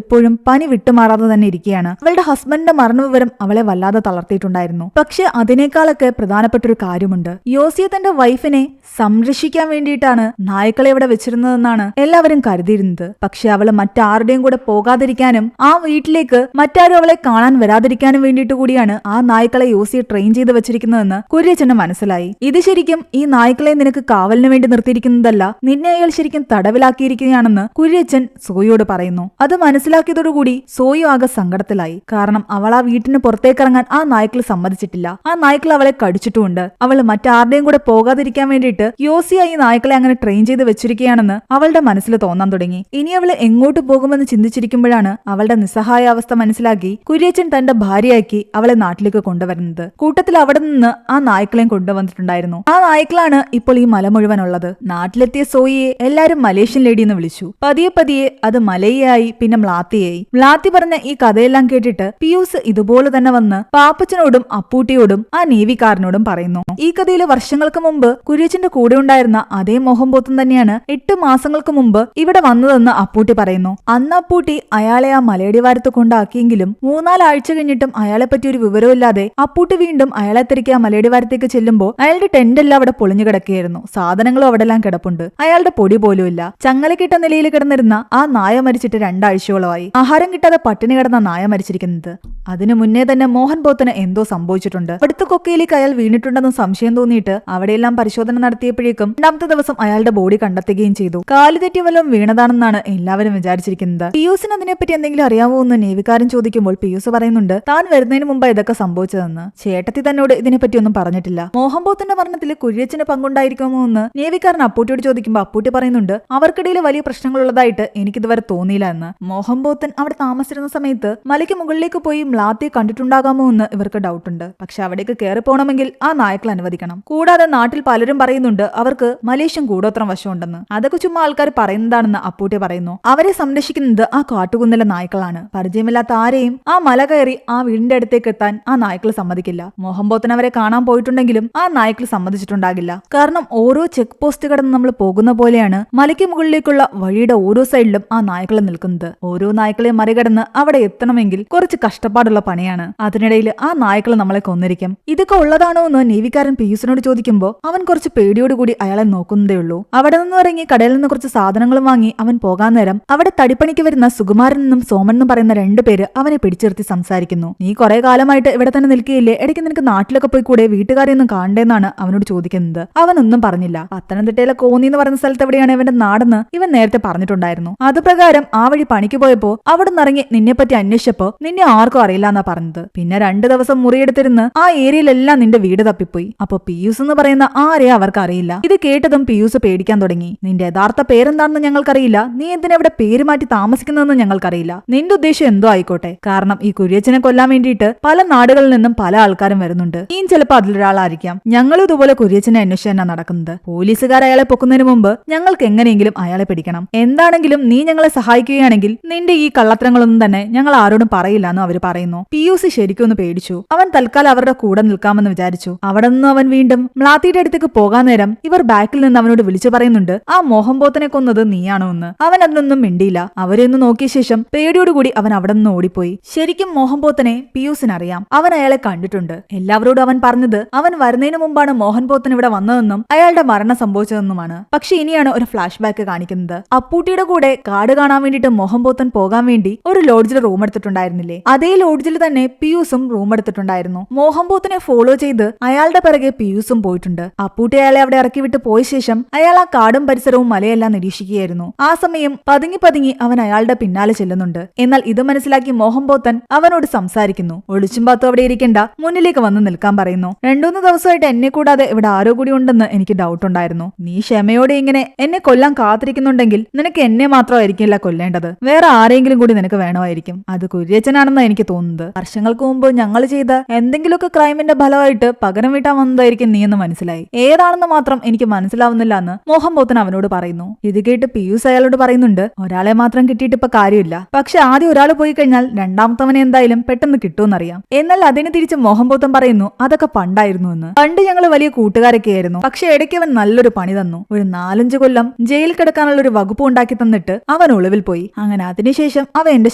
S1: ഇപ്പോഴും പനി വിട്ടുമാറാതെ തന്നെ ഇരിക്കുകയാണ്. അവളുടെ ഹസ്ബൻഡിന്റെ മരണവിവരം അവളെ വല്ലാതെ തളർത്തിയിട്ടുണ്ടായിരുന്നു. പക്ഷെ അതിനേക്കാളൊക്കെ പ്രധാനപ്പെട്ട ഒരു കാര്യമുണ്ട്. യോസിയെ തന്റെ വൈഫിനെ സംരക്ഷിക്കാൻ വേണ്ടിയിട്ടാണ് നായ്ക്കളെ ഇവിടെ വെച്ചിരുന്നതെന്നാണ് എല്ലാവരും കരുതിയിരുന്നത്. പക്ഷെ അവള് മറ്റാരുടെയും കൂടെ പോകാതിരിക്കാനും ആ വീട്ടിലേക്ക് മറ്റാരും അവളെ കാണാൻ വരാതിരിക്കാനും വേണ്ടിയിട്ട് കൂടിയാണ് ആ നായ്ക്കളെ യോസിയെ ട്രെയിൻ ചെയ്ത് വെച്ചിരിക്കുന്നതെന്ന് കുര്യച്ചന് മനസ്സിലായി. ഇത് ശരിക്കും ഈ നായ്ക്കളെ നിനക്ക് കാവലിന് വേണ്ടി നിർത്തിയിരിക്കുന്നതല്ല, നിന്നെ അയാൾ ശരിക്കും തടവിലാക്കിയിരിക്കുകയാണെന്ന് കുര്യച്ചൻ സോയിയോട് പറയുന്നു. അത് മനസ്സിലാക്കിയതോടുകൂടി സോയി ആകെ സങ്കടത്തിലായി. കാരണം അവൾ ആ വീട്ടിന് പുറത്തേക്കിറങ്ങാൻ ആ നായ്ക്കൾ സമ്മതിച്ചിട്ടില്ല. ആ നായ്ക്കൾ അവളെ കടിച്ചിട്ടുമുണ്ട്. അവള് മറ്റാരുടെയും കൂടെ പോകാതിരിക്കാൻ വേണ്ടിയിട്ട് യോസിയ ഈ നായ്ക്കളെ അങ്ങനെ ട്രെയിൻ ചെയ്ത് വെച്ചിരിക്കുകയാണെന്ന് അവളുടെ മനസ്സിൽ തോന്നാൻ തുടങ്ങി. ഇനി അവള് എങ്ങോട്ട് പോകുമെന്ന് ചിന്തിച്ചിരിക്കുമ്പോഴാണ് അവളുടെ നിസ്സഹായ അവസ്ഥ മനസ്സിലാക്കി കുര്യച്ചൻ തന്റെ ഭാര്യയാക്കി അവളെ നാട്ടിലേക്ക് കൊണ്ടുവരുന്നത്. കൂട്ടത്തിൽ അവിടെ നിന്ന് ആ നായ്ക്കളെയും കൊണ്ടുവന്നിട്ടുണ്ടായിരുന്നു. ആ നായ്ക്കളാണ് ഇപ്പോൾ ഈ മല മുഴുവനുള്ളത്. നാട്ടിലെത്തിയ സോയിയെ എല്ലാരും മലേഷ്യൻ ലേഡി എന്ന് വിളിച്ചു. പതിയെ പതിയെ അത് മലയായി, പിന്നെ മ്ലാത്തിയായി. മ്ലാത്തി പറഞ്ഞ ഈ കഥയെല്ലാം കേട്ടിട്ട് പിയൂസ് ഇതുപോലെ തന്നെ വന്ന് പാപ്പച്ചനോടും അപ്പൂട്ടിയോടും ആ നേവിക്കാരനോടും പറയുന്നു. ഈ കഥയിൽ വർഷങ്ങൾക്ക് മുമ്പ് കുര്യച്ചന്റെ കൂടെ ഉണ്ടായിരുന്ന അതേ മോഹൻ പോത്തൻ തന്നെയാണ് 8 മാസങ്ങൾക്ക് മുമ്പ് ഇവിടെ വന്നതെന്ന് അപ്പൂട്ടി പറയുന്നു. അന്ന് അപ്പൂട്ടി അയാളെ ആ മലയടിവാരത്ത് കൊണ്ടാക്കിയെങ്കിലും 3-4 ആഴ്ച കഴിഞ്ഞിട്ടും അയാളെ പറ്റി ഒരു വിവരമില്ലാതെ അപ്പൂട്ടി വീണ്ടും അയാളെ തിരക്കി ആ മലയടിവാരത്തേക്ക് ചെല്ലുമ്പോൾ അയാളുടെ ടെന്റെല്ലാം അവിടെ പൊളിഞ്ഞു കിടക്കുകയായിരുന്നു. സാധനങ്ങളും അവിടെ എല്ലാം കിടപ്പുണ്ട്. അയാളുടെ പൊടി പോലും ഇല്ല. ചങ്ങലക്കിട്ട നിലയിൽ കിടന്നിരുന്ന ആ നായ മരിച്ചിട്ട് 2 ആഴ്ചയോളമായി. ആഹാരം കിട്ടാതെ പട്ടിണി കിടന്ന നായ മരിച്ചിരിക്കുന്നത്. അതിനു മുന്നേ തന്നെ മോഹൻ പോത്തന് എന്തോ സംഭവിച്ചിട്ടുണ്ട്. അടുത്ത കൊക്കയിലേക്ക് അയാൾ വീണിട്ടുണ്ടെന്ന് സംശയം തോന്നിയിട്ട് അവിടെയെല്ലാം പരിശോധന നടത്തിയപ്പോഴേക്കും 2ാമത്തെ ദിവസം അയാളുടെ ബോഡി കണ്ടെത്തുകയും ചെയ്തു. കാല് തെറ്റി വല്ലതും വീണതാണെന്നാണ് എല്ലാവരും വിചാരിച്ചിരിക്കുന്നത്. പിയൂസിന് അതിനെപ്പറ്റി എന്തെങ്കിലും അറിയാമോ എന്ന് നേവിക്കാരൻ ചോദിക്കുമ്പോൾ പിയൂസ് പറയുന്നുണ്ട് താൻ വരുന്നതിന് മുമ്പ് ഇതൊക്കെ സംഭവിച്ചതെന്ന്. ചേട്ടത്തി തന്നോട് ഇതിനെപ്പറ്റി ഒന്നും പറഞ്ഞിട്ടില്ല. മോഹൻ പോത്തന്റെ മരണത്തിൽ കുര്യച്ചന് പങ്കുണ്ടായിരിക്കുമോ എന്ന് നേവിക്കാരൻ അപ്പൂട്ടിയോട് ചോദിക്കുമ്പോൾ അപ്പൂട്ടി പറയുന്നുണ്ട് അവർക്കിടയിൽ വലിയ പ്രശ്നങ്ങളുള്ളതായിട്ട് എനിക്കിതുവരെ തോന്നിയില്ല എന്ന്. മോഹൻ പോത്തൻ അവിടെ താമസിച്ചിരുന്ന സമയത്ത് മലയ്ക്ക് മുകളിലേക്ക് പോയി മ്ലാത്തിയെ കണ്ടിട്ടുണ്ടാകാമോ എന്ന് ഇവർക്ക് ഡൗട്ടുണ്ട്. പക്ഷെ അവിടേക്ക് കയറി പോകണമെങ്കിൽ ആ നായ്ക്കൾ അനുവദിക്കണം. കൂടാതെ നാട്ടിൽ പലരും പറയുന്നുണ്ട് അവർക്ക് മലേഷ്യൻ കൂടോത്രം വശമുണ്ടെന്ന്. അതൊക്കെ ചുമ്മാ ആൾക്കാർ പറയുന്നതാണെന്ന് അപ്പൂട്ടി പറയുന്നു. അവരെ സംരക്ഷിക്കുന്നത് ആ കാട്ടുകുന്നിലെ നായ്ക്കളാണ്. പരിചയമില്ലാത്ത ആരെയും ആ മല കയറി ആ വീടിന്റെ അടുത്തേക്ക് എത്താൻ ആ നായ്ക്കൾ സമ്മതിക്കില്ല. മോഹൻ പോത്തൻ അവരെ കാണാൻ പോയിട്ടുണ്ടെങ്കിലും ആ നായ്ക്കൾ സമ്മതിച്ചിട്ടുണ്ടാകില്ല. കാരണം ഓരോ ചെക്ക് പോസ്റ്റ് കടന്ന് നമ്മൾ പോകുന്ന പോലെയാണ് മലയ്ക്ക് മുകളിലേക്കുള്ള വഴിയുടെ ഓരോ സൈഡിലും ആ നായ്ക്കൾ നിൽക്കുന്നത്. ഓരോ നായ്ക്കളെ മറികടന്ന് അവിടെ എത്തണമെങ്കിൽ കുറച്ച് കഷ്ടപ്പാടുള്ള പണിയാണ്. അതിനിടയിൽ ആ നായ്ക്കൾ നമ്മളെ കൊന്നിരിക്കും. ഇതൊക്കെ ഉള്ളതാണോ എന്ന് നേവിക്കാരൻ പിയൂസിനോട് ചോദിക്കുമ്പോൾ അവൻ കുറച്ച് പേടിയോടുകൂടി അയാളെ നോക്കുന്നതേ ഉള്ളൂ. അവിടെ നിന്ന് ഇറങ്ങി കടയിൽ നിന്ന് കുറച്ച് സാധനങ്ങളും വാങ്ങി അവൻ പോകാൻ നേരം അവിടെ തടിപ്പണിക്ക് വരുന്ന സുകുമാരനെന്നും സോമനെന്നും പറയുന്ന 2 പേര് അവനെ പിടിച്ചിർത്തി സംസാരിക്കുന്നു. നീ കുറെ കാലമായിട്ട് ഇവിടെ തന്നെ നിൽക്കുകയില്ലേ, ഇടയ്ക്ക് നിനക്ക് നാട്ടിലൊക്കെ പോയി കൂടെ, വീട്ടുകാരെയൊന്നും കാണണ്ടേന്നാണ് അവനോട് ചോദിക്കുന്നത്. അവനൊന്നും പറഞ്ഞില്ല. പത്തനംതിട്ടയിലെ കോന്നി എന്ന് പറയുന്ന സ്ഥലത്ത് എവിടെയാണ് ഇവന്റെ നാടെന്ന് ഇവൻ നേരത്തെ പറഞ്ഞിട്ടുണ്ടായിരുന്നു. അത് പ്രകാരം ആ വഴി പണിക്ക് പോയപ്പോ അവിടെ നിന്നിറങ്ങി നിന്നെപ്പറ്റി അന്വേഷിച്ചപ്പോ നിന്നെ ആർക്കും അറിയില്ല എന്നാ പറഞ്ഞത്. പിന്നെ 2 ദിവസം മുറിയെടുത്തിരുന്ന് ആ ഏരിയയിലെല്ലാം നിന്റെ വീട് തപ്പിപ്പോയി. അപ്പൊ പിയൂസ് എന്ന് പറയുന്ന ആരെയും അവർക്ക് അറിയില്ല. ഇത് കേട്ടതും പിയൂസ് പേടിക്കാൻ തുടങ്ങി. നിന്റെ യഥാർത്ഥ പേരെന്താണെന്ന് ഞങ്ങൾക്കറിയില്ല, നീ എന്തിനാ ഇവിടെ പേര് മാറ്റി താമസിക്കുന്നതെന്ന് ഞങ്ങൾക്കറിയില്ല. നിന്റെ ഉദ്ദേശം എന്തോ ആയിക്കോട്ടെ. കാരണം ഈ കുര്യച്ചനെ കൊല്ലാൻ വേണ്ടിയിട്ട് പല നാടുകളിൽ നിന്നും പല ആൾക്കാരും വരുന്നുണ്ട്. നീയും ചിലപ്പോൾ അതിലൊരാളായിരിക്കാം. ഞങ്ങളും ഇതുപോലെ കുര്യച്ചനെ അന്വേഷിച്ചാണ് നടക്കുന്നത്. പോലീസുകാർ അയാളെ പൊക്കുന്നതിന് മുമ്പ് ഞങ്ങൾക്ക് എങ്ങനെയെങ്കിലും അയാളെ പിടിക്കണം. എന്താണെങ്കിലും നീ ഞങ്ങളെ സഹായിക്കുകയാണെങ്കിൽ നിന്റെ ഈ കള്ളത്തരങ്ങളൊന്നും തന്നെ ഞങ്ങൾ ആരോടും പറയില്ല എന്ന് അവർ പറയുന്നു. പിയൂസ് ശരിക്കും ഒന്ന് പേടിച്ചു. അവൻ തൽക്കാലം അവരുടെ കൂടെ നിൽക്കാമെന്ന് വിചാരിച്ചു. അവിടെ നിന്ന് അവൻ വീണ്ടും മ്ലാത്തിയുടെ അടുത്തേക്ക് പോകാൻ നേരം ഇവർ ബാക്കിൽ നിന്ന് അവനോട് വിളിച്ചു പറയുന്നുണ്ട് ആ മോഹൻ പോത്തനെ കൊന്നത് നീയാണോ എന്ന്. അവൻ അതിനൊന്നും മിണ്ടിയില്ല. അവരെ ഒന്ന് നോക്കിയ ശേഷം പേടിയോടുകൂടി അവൻ അവിടെ നിന്ന് ഓടിപ്പോയി. ശരിക്കും മോഹൻ പോത്തനെ പിയൂസിനറിയാം. അവൻ അയാളെ കണ്ടിട്ടുണ്ട്. എല്ലാവരോടും അവൻ പറഞ്ഞത് അവൻ വരുന്നതിന് മുമ്പാണ് മോഹൻ പോത്തൻ ഇവിടെ വന്നതെന്നും അയാളുടെ മരണം സംഭവിച്ചതെന്നുമാണ്. പക്ഷെ ഇനിയാണ് ഒരു ഫ്ലാഷ് ബാക്ക് കാണിക്കുന്നത്. അപ്പൂട്ടിയുടെ കൂടെ കാട് കാണാൻ വേണ്ടിയിട്ട് മോഹൻ പോത്തൻ പോകാൻ വേണ്ടി ഒരു ലോഡ്ജിൽ റൂം എടുത്തിട്ടുണ്ടായിരുന്നില്ലേ, അതേ ലോഡ്ജിൽ തന്നെ പിയൂസും റൂം എടുത്തിട്ടുണ്ടായിരുന്നു. മോഹൻ പോത്തനെ ഫോളോ ചെയ്ത് അയാളുടെ പിറകെ പിയൂസും പോയിട്ടുണ്ട്. അപ്പൂട്ടി അയാളെ അവിടെ ഇറക്കി വിട്ട് പോയ ശേഷം അയാൾ ആ കാടും പരിസരവും മലയെല്ലാം നിരീക്ഷിക്കുകയായിരുന്നു. ആ സമയം പതുങ്ങി പതുങ്ങി അവൻ അയാളുടെ പിന്നാലെ ചെല്ലുന്നുണ്ട്. എന്നാൽ ഇത് മനസ്സിലാക്കി മോഹൻ പോത്തൻ അവനോട് സംസാരിക്കുന്നു. ഒളിച്ചും പാത്തും അവിടെ ഇരിക്കേണ്ട, മുന്നിലേക്ക് വന്ന് നിൽക്കാൻ പറയുന്നു. 2-3 ദിവസമായിട്ട് എന്നെ കൂടാതെ ഇവിടെ ആരോ കൂടി ഉണ്ടെന്ന് എനിക്ക് ഡൗട്ട് ഉണ്ടായിരുന്നു. നീ ക്ഷമയോടെ ഇങ്ങനെ എന്നെ കൊല്ലാൻ കാത്തിരിക്കുന്നുണ്ടെങ്കിൽ നിനക്ക് എന്നെ മാത്രമായിരിക്കില്ല കൊല്ലേണ്ടത്, വേറെ ആരെങ്കിലും കൂടി നിനക്ക് വേണമായിരിക്കും. അത് കുര്യച്ചനാണെന്ന് എനിക്ക് തോന്നുന്നത്. വർഷങ്ങൾക്ക് മുമ്പ് ഞങ്ങൾ ചെയ്ത എന്തെങ്കിലുമൊക്കെ ക്രൈമിന്റെ ഫലമായിട്ട് പകരം വീട്ടാൻ വന്നതായിരിക്കും നീ എന്ന് മനസ്സിലായി. ഏതാണെന്ന് മാത്രം എനിക്ക് മനസ്സിലാവുന്നില്ല എന്ന് മോഹൻ പോത്തൻ അവനോട് പറയുന്നു. ഇത് കേട്ട് പിയൂസ് അയാളോട് പറയുന്നുണ്ട് ഒരാളെ മാത്രം കിട്ടിയിട്ട് ഇപ്പൊ കാര്യമില്ല. പക്ഷെ ആദ്യം ഒരാൾ പോയി കഴിഞ്ഞാൽ 2ാമത്തവനെ എന്തായാലും പെട്ടെന്ന് കിട്ടുമെന്നറിയാം. എന്നാൽ അതിന് തിരിച്ച് മോഹൻ പോത്തൻ പറയുന്നു അതൊക്കെ പണ്ടായിരുന്നു എന്ന്. പണ്ട് ഞങ്ങൾ വലിയ കൂട്ടുകാരൊക്കെ ആയിരുന്നു. പക്ഷെ ഇടയ്ക്ക് അവൻ നല്ലൊരു പണി തന്നു. ഒരു 4-5 കൊല്ലം ജയിലിൽ കിടക്കാനുള്ള ഒരു വകുപ്പ് ഉണ്ടാക്കി ഉണ്ടാക്കി തന്നിട്ട് അവൻ ഒളിവിൽ പോയി. അങ്ങനെ അതിനുശേഷം അവൻ എന്റെ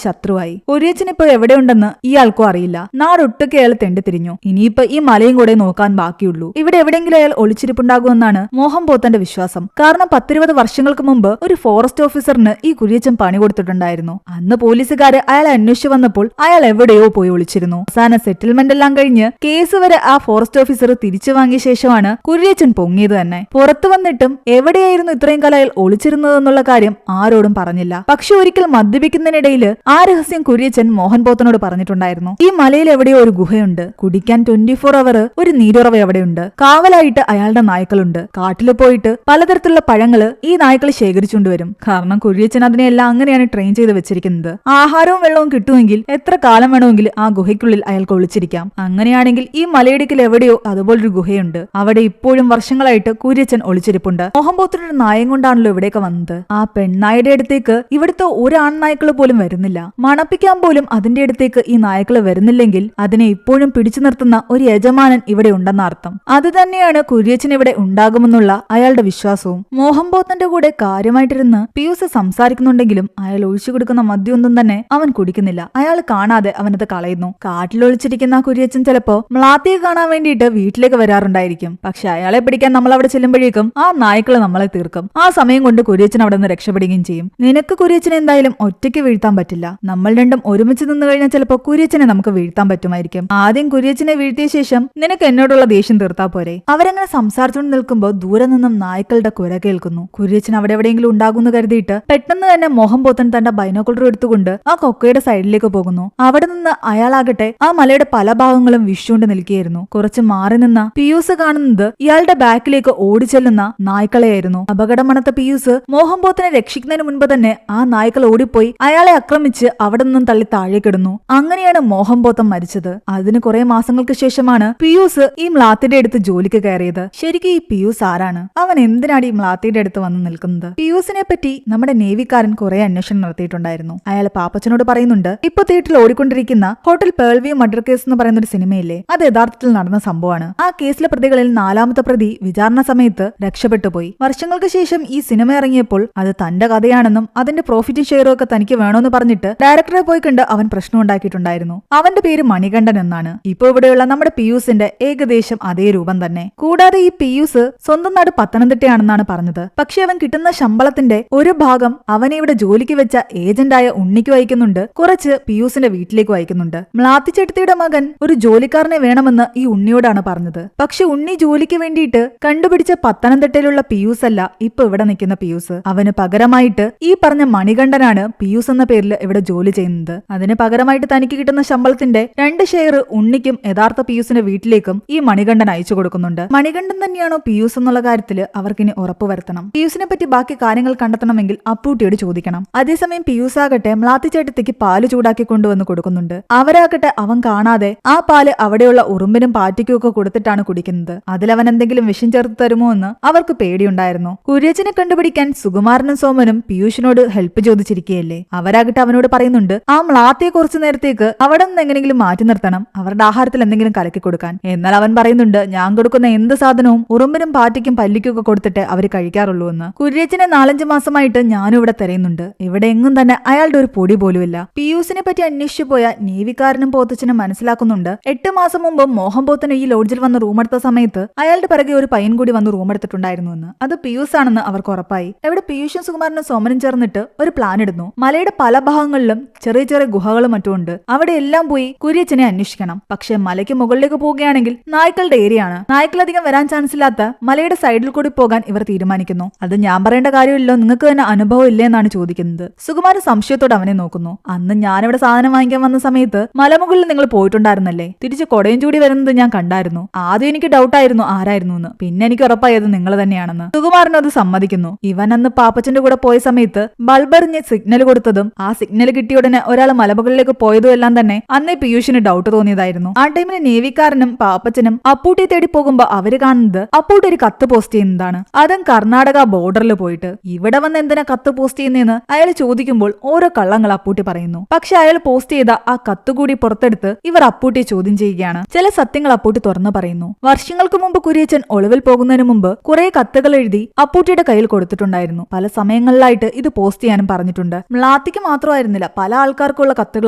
S1: ശത്രുവായി. കുര്യച്ചൻ ഇപ്പൊ എവിടെയുണ്ടെന്ന് ഇയാൾക്കും അറിയില്ല. നാടൊട്ടുക്കെ അയാൾ തെണ്ടിത്തിരിഞ്ഞു. ഇനിയിപ്പോ ഈ മലയും കൂടെ നോക്കാൻ ബാക്കിയുള്ളൂ. ഇവിടെ എവിടെയെങ്കിലും അയാൾ ഒളിച്ചിരിപ്പുണ്ടാകുമെന്നാണ് മോഹൻ പോത്തന്റെ വിശ്വാസം. കാരണം 10-20 വർഷങ്ങൾക്ക് മുമ്പ് ഒരു ഫോറസ്റ്റ് ഓഫീസറിന് ഈ കുര്യച്ചൻ പണി കൊടുത്തിട്ടുണ്ടായിരുന്നു. അന്ന് പോലീസുകാര് അയാളെ അന്വേഷിച്ചു വന്നപ്പോൾ അയാൾ എവിടെയോ പോയി ഒളിച്ചിരുന്നു. അവസാന സെറ്റിൽമെന്റ് എല്ലാം കഴിഞ്ഞ് കേസ് വരെ ആ ഫോറസ്റ്റ് ഓഫീസർ തിരിച്ചു വാങ്ങിയ ശേഷമാണ് കുര്യച്ചൻ പൊങ്ങിയത് തന്നെ. പുറത്തു വന്നിട്ടും എവിടെയായിരുന്നു ഇത്രയും കാലം അയാൾ ഒളിച്ചിരുന്നതെന്നുള്ള കാര്യം ആരോടും പറഞ്ഞില്ല. പക്ഷെ ഒരിക്കൽ മദ്യപിക്കുന്നതിനിടയിൽ ആ രഹസ്യം കുര്യച്ചൻ മോഹൻ പോത്തനോട് പറഞ്ഞിട്ടുണ്ടായിരുന്നു. ഈ മലയിൽ എവിടെയോ ഒരു ഗുഹയുണ്ട്, കുടിക്കാൻ 24 അവർ ഒരു നീരുറവ എവിടെയുണ്ട്, കാവലായിട്ട് അയാളുടെ നായ്ക്കളുണ്ട്, കാട്ടിൽ പോയിട്ട് പലതരത്തിലുള്ള പഴങ്ങള് ഈ നായ്ക്കൾ ശേഖരിച്ചുകൊണ്ടുവരും. കാരണം കുര്യച്ചൻ അതിനെല്ലാം അങ്ങനെയാണ് ട്രെയിൻ ചെയ്ത് വെച്ചിരിക്കുന്നത്. ആഹാരവും വെള്ളവും കിട്ടുമെങ്കിൽ എത്ര കാലം വേണമെങ്കിൽ ആ ഗുഹയ്ക്കുള്ളിൽ അയാൾക്ക് ഒളിച്ചിരിക്കാം. അങ്ങനെയാണെങ്കിൽ ഈ മലയിടുക്കിൽ എവിടെയോ അതുപോലൊരു ഗുഹയുണ്ട്. അവിടെ ഇപ്പോഴും വർഷങ്ങളായിട്ട് കുര്യച്ചൻ ഒളിച്ചിരിപ്പുണ്ട്. മോഹൻ പോത്തനൊരു നായം കൊണ്ടാണല്ലോ ഇവിടേക്ക് വന്നത്. ആ പെൺനായുടെ അടുത്തേക്ക് ഇവിടുത്തെ ഒരു ആൺനായ്ക്കള് പോലും വരുന്നില്ല. മണപ്പിക്കാൻ പോലും അതിന്റെ അടുത്തേക്ക് ഈ നായ്ക്കള് വരുന്നില്ലെങ്കിൽ അതിനെ ഇപ്പോഴും പിടിച്ചു നിർത്തുന്ന ഒരു യജമാനൻ ഇവിടെ ഉണ്ടെന്ന അർത്ഥം. അത് തന്നെയാണ് കുര്യച്ചൻ ഇവിടെ ഉണ്ടാകുമെന്നുള്ള അയാളുടെ വിശ്വാസവും. മോഹൻ പോത്തന്റെ കൂടെ കാര്യമായിട്ടിരുന്ന് പിയൂസ് സംസാരിക്കുന്നുണ്ടെങ്കിലും അയാൾ ഒഴിച്ചു കൊടുക്കുന്ന മദ്യമൊന്നും തന്നെ അവൻ കുടിക്കുന്നില്ല. അയാൾ കാണാതെ അവനത് കളയുന്നു. കാട്ടിലൊളിച്ചിരിക്കുന്ന കുര്യച്ചൻ ചിലപ്പോ മ്ലാത്തിയെ കാണാൻ വേണ്ടിയിട്ട് വീട്ടിലേക്ക് വരാറുണ്ടായിരിക്കും. പക്ഷെ അയാളെ പിടിക്കാൻ നമ്മൾ അവിടെ ചെല്ലുമ്പോഴേക്കും ആ നായ്ക്കള് നമ്മളെ തീർക്കും. ആ സമയം കൊണ്ട് കുര്യച്ചൻ അവിടെ നിന്ന് രക്ഷപ്പെടുകയും ചെയ്യും. നിനക്ക് കുര്യച്ചനെ എന്തായാലും ഒറ്റയ്ക്ക് വീഴ്ത്താൻ പറ്റില്ല. നമ്മൾ രണ്ടും ഒരുമിച്ച് നിന്ന് കഴിഞ്ഞാൽ ചിലപ്പോൾ കുര്യച്ചനെ നമുക്ക് വീഴ്ത്താൻ പറ്റുമായിരിക്കും. ആദ്യം കുര്യച്ചനെ വീഴ്ത്തിയ ശേഷം നിനക്ക് എന്നോടുള്ള ദേഷ്യം തീർത്താ പോരെ. അവരങ്ങനെ സംസാരിച്ചുകൊണ്ട് നിൽക്കുമ്പോൾ ദൂരെ നിന്നും നായ്ക്കളുടെ കുര കേൾക്കുന്നു. കുര്യച്ചൻ അവിടെ എവിടെയെങ്കിലും ഉണ്ടാകുമെന്ന് കരുതിയിട്ട് പെട്ടെന്ന് തന്നെ മോഹൻ പോത്തൻ തന്റെ ബൈനോക്കുലർ എടുത്തുകൊണ്ട് ആ കൊക്കയുടെ സൈഡിലേക്ക് പോകുന്നു. അവിടെ നിന്ന് അയാളാകട്ടെ ആ മലയുടെ പല ഭാഗങ്ങളും വിഷുകൊണ്ട് നിൽക്കുകയായിരുന്നു. കുറച്ച് മാറി നിന്ന പിയൂസ് കാണുന്നത് ഇയാളുടെ ബാക്കിലേക്ക് ഓടിച്ചെല്ലുന്ന നായ്ക്കളെയായിരുന്നു. അപകടമണത്ത പിയൂസ് മോഹൻ പോത്തനെ രക്ഷിക്കുന്നതിന് മുൻപ് തന്നെ ആ നായ്ക്കൾ ഓടിപ്പോയി അയാളെ ആക്രമിച്ച് അവിടെ നിന്നും തള്ളി താഴേക്കിടുന്നു. അങ്ങനെയാണ് മോഹൻ പോത്തൻ മരിച്ചത്. അതിന് കുറെ മാസങ്ങൾക്ക് ശേഷമാണ് പിയൂസ് ഈ മ്ലാത്തിന്റെ അടുത്ത് ജോലിക്ക് കയറിയത്. ശരിക്കും ഈ പിയൂസ് ആരാണ്? അവൻ എന്തിനാണ് ഈ മ്ലാത്തിന്റെ അടുത്ത് വന്ന് നിൽക്കുന്നത്? പിയൂസിനെ പറ്റി നമ്മുടെ നേവിക്കാരൻ കുറെ അന്വേഷണം നടത്തിയിട്ടുണ്ടായിരുന്നു. അയാൾ പാപ്പച്ചനോട് പറയുന്നുണ്ട്, ഇപ്പൊ തിയേറ്ററിൽ ഓടിക്കൊണ്ടിരിക്കുന്ന ഹോട്ടൽ പേൾവ്യൂ മർഡർ കേസ് എന്ന് പറയുന്ന ഒരു സിനിമയില്ലേ, അത് യഥാർത്ഥത്തിൽ നടന്ന സംഭവമാണ്. ആ കേസിലെ പ്രതികളിൽ 4ാമത്തെ പ്രതി വിചാരണ സമയത്ത് രക്ഷപ്പെട്ടു പോയി. വർഷങ്ങൾക്ക് ശേഷം ഈ സിനിമ ഇറങ്ങിയപ്പോൾ അത് തന്റെ കഥയാണെന്നും അതിന്റെ പ്രോഫിറ്റും ഷെയറും ഒക്കെ തനിക്ക് വേണമെന്ന് പറഞ്ഞിട്ട് ഡയറക്ടറെ പോയി കണ്ട് അവൻ പ്രശ്നം ഉണ്ടാക്കിയിട്ടുണ്ടായിരുന്നു. അവന്റെ പേര് മണികണ്ഠൻ എന്നാണ്. ഇപ്പൊ ഇവിടെയുള്ള നമ്മുടെ പിയൂസിന്റെ ഏകദേശം അതേ രൂപം തന്നെ. കൂടാതെ ഈ പിയൂസ് സ്വന്തം നാട് പത്തനംതിട്ടയാണെന്നാണ് പറഞ്ഞത്. പക്ഷെ അവൻ കിട്ടുന്ന ശമ്പളത്തിന്റെ ഒരു ഭാഗം അവനെ ഇവിടെ ജോലിക്ക് വെച്ച ഏജന്റായ ഉണ്ണിക്ക് അയക്കുന്നുണ്ട്, കുറച്ച് പിയൂസിന്റെ വീട്ടിലേക്ക് അയക്കുന്നുണ്ട്. മ്ലാത്തിച്ചെടുത്തിയുടെ മകൻ ഒരു ജോലിക്കാരനെ വേണമെന്ന് ഈ ഉണ്ണിയോടാണ് പറഞ്ഞത്. പക്ഷെ ഉണ്ണി ജോലിക്ക് വേണ്ടിയിട്ട് കണ്ടുപിടിച്ച പത്തനംതിട്ടയിലുള്ള പിയൂസ് അല്ല ഇപ്പൊ ഇവിടെ നിൽക്കുന്ന പിയൂസ്. അവന് പകരമായിട്ട് ഈ പറഞ്ഞ മണികണ്ഠനാണ് പിയൂസ് എന്ന പേരിൽ ഇവിടെ ജോലി ചെയ്യുന്നത്. അതിന് പകരമായിട്ട് തനിക്ക് കിട്ടുന്ന ശമ്പളത്തിന്റെ 2 ഷെയർ ഉണ്ണിക്കും യഥാർത്ഥ പിയൂസിന്റെ വീട്ടിലേക്കും ഈ മണികണ്ഠൻ അയച്ചു കൊടുക്കുന്നുണ്ട്. മണികണ്ഠൻ തന്നെയാണോ പിയൂസ് എന്നുള്ള കാര്യത്തിൽ അവർക്കിനി ഉറപ്പുവരുത്തണം. പിയൂസിനെ പറ്റി ബാക്കി കാര്യങ്ങൾ കണ്ടെത്തണമെങ്കിൽ അപ്പൂട്ടിയോട് ചോദിക്കണം. അതേസമയം പിയൂസ് ആകട്ടെ മ്ലാത്തിച്ചേട്ടത്തേക്ക് പാല് ചൂടാക്കി കൊണ്ടുവന്ന് കൊടുക്കുന്നുണ്ട്. അവരാകട്ടെ അവൻ കാണാതെ ആ പാല് അവിടെയുള്ള ഉറുമ്പിനും പാറ്റിക്കും ഒക്കെ കൊടുത്തിട്ടാണ് കുടിക്കുന്നത്. അതിലവൻ എന്തെങ്കിലും വിഷം ചേർത്ത് തരുമോ എന്ന് അവർക്ക് പേടിയുണ്ടായിരുന്നു. കുര്യച്ചനെ കണ്ടുപിടിക്കാൻ സുകുമാരനും സോമനും പിയൂഷിനോട് ഹെൽപ്പ് ചോദിച്ചിരിക്കുകയല്ലേ. അവരാകട്ടെ അവനോട് പറയുന്നുണ്ട്, ആ മ്ലാത്തിയെ കുറച്ചു നേരത്തേക്ക് അവിടെ നിന്ന് എങ്ങനെങ്കിലും മാറ്റി നിർത്തണം, അവരുടെ ആഹാരത്തിൽ എന്തെങ്കിലും കലക്കി കൊടുക്കാൻ. എന്നാൽ അവൻ പറയുന്നുണ്ട്, ഞാൻ കൊടുക്കുന്ന എന്ത് സാധനവും ഉറുമ്പിനും പാറ്റിക്കും പല്ലിക്കും ഒക്കെ കൊടുത്തിട്ട് അവർ കഴിക്കാറുള്ളൂ എന്ന്. കുര്യച്ചനെ 4-5 മാസമായിട്ട് ഞാനും ഇവിടെ തിരയുന്നുണ്ട്. ഇവിടെ എങ്ങും തന്നെ അയാളുടെ ഒരു പൊടി പോലുമില്ല. പിയൂസിനെ പറ്റി അന്വേഷിച്ചു പോയ നേവിക്കാരനും പോത്തച്ചനും മനസ്സിലാക്കുന്നുണ്ട്, 8 മാസം മുമ്പ് മോഹൻ പോത്തൻ ഈ ലോഡ്ജിൽ വന്ന് റൂമെടുത്ത സമയത്ത് അയാളുടെ പിറകെ ഒരു പയ്യൻ കൂടി വന്ന് റൂമെടുത്തിട്ടുണ്ടായിരുന്നു എന്ന്. അത് പിയൂസ് ആണെന്ന് അവർക്ക് ഉറപ്പായി. ഇവിടെ പിയൂഷും സുകുമാരനും സോമനും ചേർന്നിട്ട് ഒരു പ്ലാൻ ഇടുന്നു. മലയുടെ പല ഭാഗങ്ങളിലും ചെറിയ ചെറിയ ഗുഹകളും മറ്റും ഉണ്ട്. അവിടെ എല്ലാം പോയി കുര്യച്ചനെ അന്വേഷിക്കണം. പക്ഷെ മലയ്ക്ക് മുകളിലേക്ക് പോവുകയാണെങ്കിൽ നായ്ക്കളുടെ ഏരിയ ആണ്. നായ്ക്കളധികം വരാൻ ചാൻസ് ഇല്ലാത്ത മലയുടെ സൈഡിൽ കൂടി പോകാൻ ഇവർ തീരുമാനിക്കുന്നു. അത് ഞാൻ പറയേണ്ട കാര്യമില്ലല്ലോ, നിങ്ങൾക്ക് തന്നെ അനുഭവം ഇല്ലേ എന്നാണ് ചോദിക്കുന്നത്. സുകുമാരൻ സംശയത്തോടെ അവനെ നോക്കുന്നു. അന്ന് ഞാനിവിടെ സാധനം വാങ്ങിക്കാൻ വന്ന സമയത്ത് മലമുകളിൽ നിങ്ങൾ പോയിട്ടുണ്ടായിരുന്നല്ലേ, തിരിച്ച് കൊടയും ചൂടി വരുന്നത് ഞാൻ കണ്ടായിരുന്നു. ആദ്യം എനിക്ക് ഡൗട്ടായിരുന്നു ആരായിരുന്നു എന്ന്, പിന്നെ എനിക്ക് ഉറപ്പായത് നിങ്ങൾ തന്നെയാണെന്ന്. സുകുമാരൻ അത് സമ്മതിക്കുന്നു. ഇവൻ അന്ന് പാപ്പച്ചന്റെ കൂടെ പോയ സമയത്ത് ബൾബെറിഞ്ഞ് സിഗ്നൽ കൊടുത്തതും ആ സിഗ്നൽ കിട്ടിയ ഉടനെ ഒരാൾ മലമുകളിലേക്ക് പോയതും എല്ലാം തന്നെ അന്നേ പിയൂഷിന് ഡൗട്ട് തോന്നിയതായിരുന്നു. ആ ടൈമിൽ നേവിക്കാരനും പാപ്പച്ചനും അപ്പൂട്ടിയെ തേടി പോകുമ്പോ അവര് കാണുന്നത് അപ്പൂട്ടി ഒരു കത്ത് പോസ്റ്റ് ചെയ്യുന്നതാണ്. അതും കർണാടക ബോർഡറിൽ പോയിട്ട്. ഇവിടെ വന്ന് എന്തിനാ കത്ത് പോസ്റ്റ് ചെയ്യുന്നതെന്ന് അയാൾ ചോദിക്കുമ്പോൾ ഓരോ കള്ളങ്ങൾ അപ്പൂട്ടി പറയുന്നു. പക്ഷെ അയാൾ പോസ്റ്റ് ചെയ്ത ആ കത്ത് കൂടി പുറത്തെടുത്ത് ഇവർ അപ്പൂട്ടിയെ ചോദ്യം ചെയ്യുകയാണ്. ചില സത്യങ്ങൾ അപ്പൂട്ടി തുറന്നു പറയുന്നു. വർഷങ്ങൾക്ക് മുമ്പ് കുര്യച്ചൻ ഒളിവിൽ പോകുന്നതിന് മുമ്പ് കുറെ കത്തുകൾ എഴുതി അപ്പൂട്ടിയുടെ കയ്യിൽ കൊടുത്തിട്ടുണ്ടായിരുന്നു. പല സമയങ്ങളിൽ സ്ഥലങ്ങളിലായിട്ട് ഇത് പോസ്റ്റ് ചെയ്യാനും പറഞ്ഞിട്ടുണ്ട്. മ്ലാത്തിക്ക് മാത്രമായിരുന്നില്ല, പല ആൾക്കാർക്കുള്ള കത്തുകൾ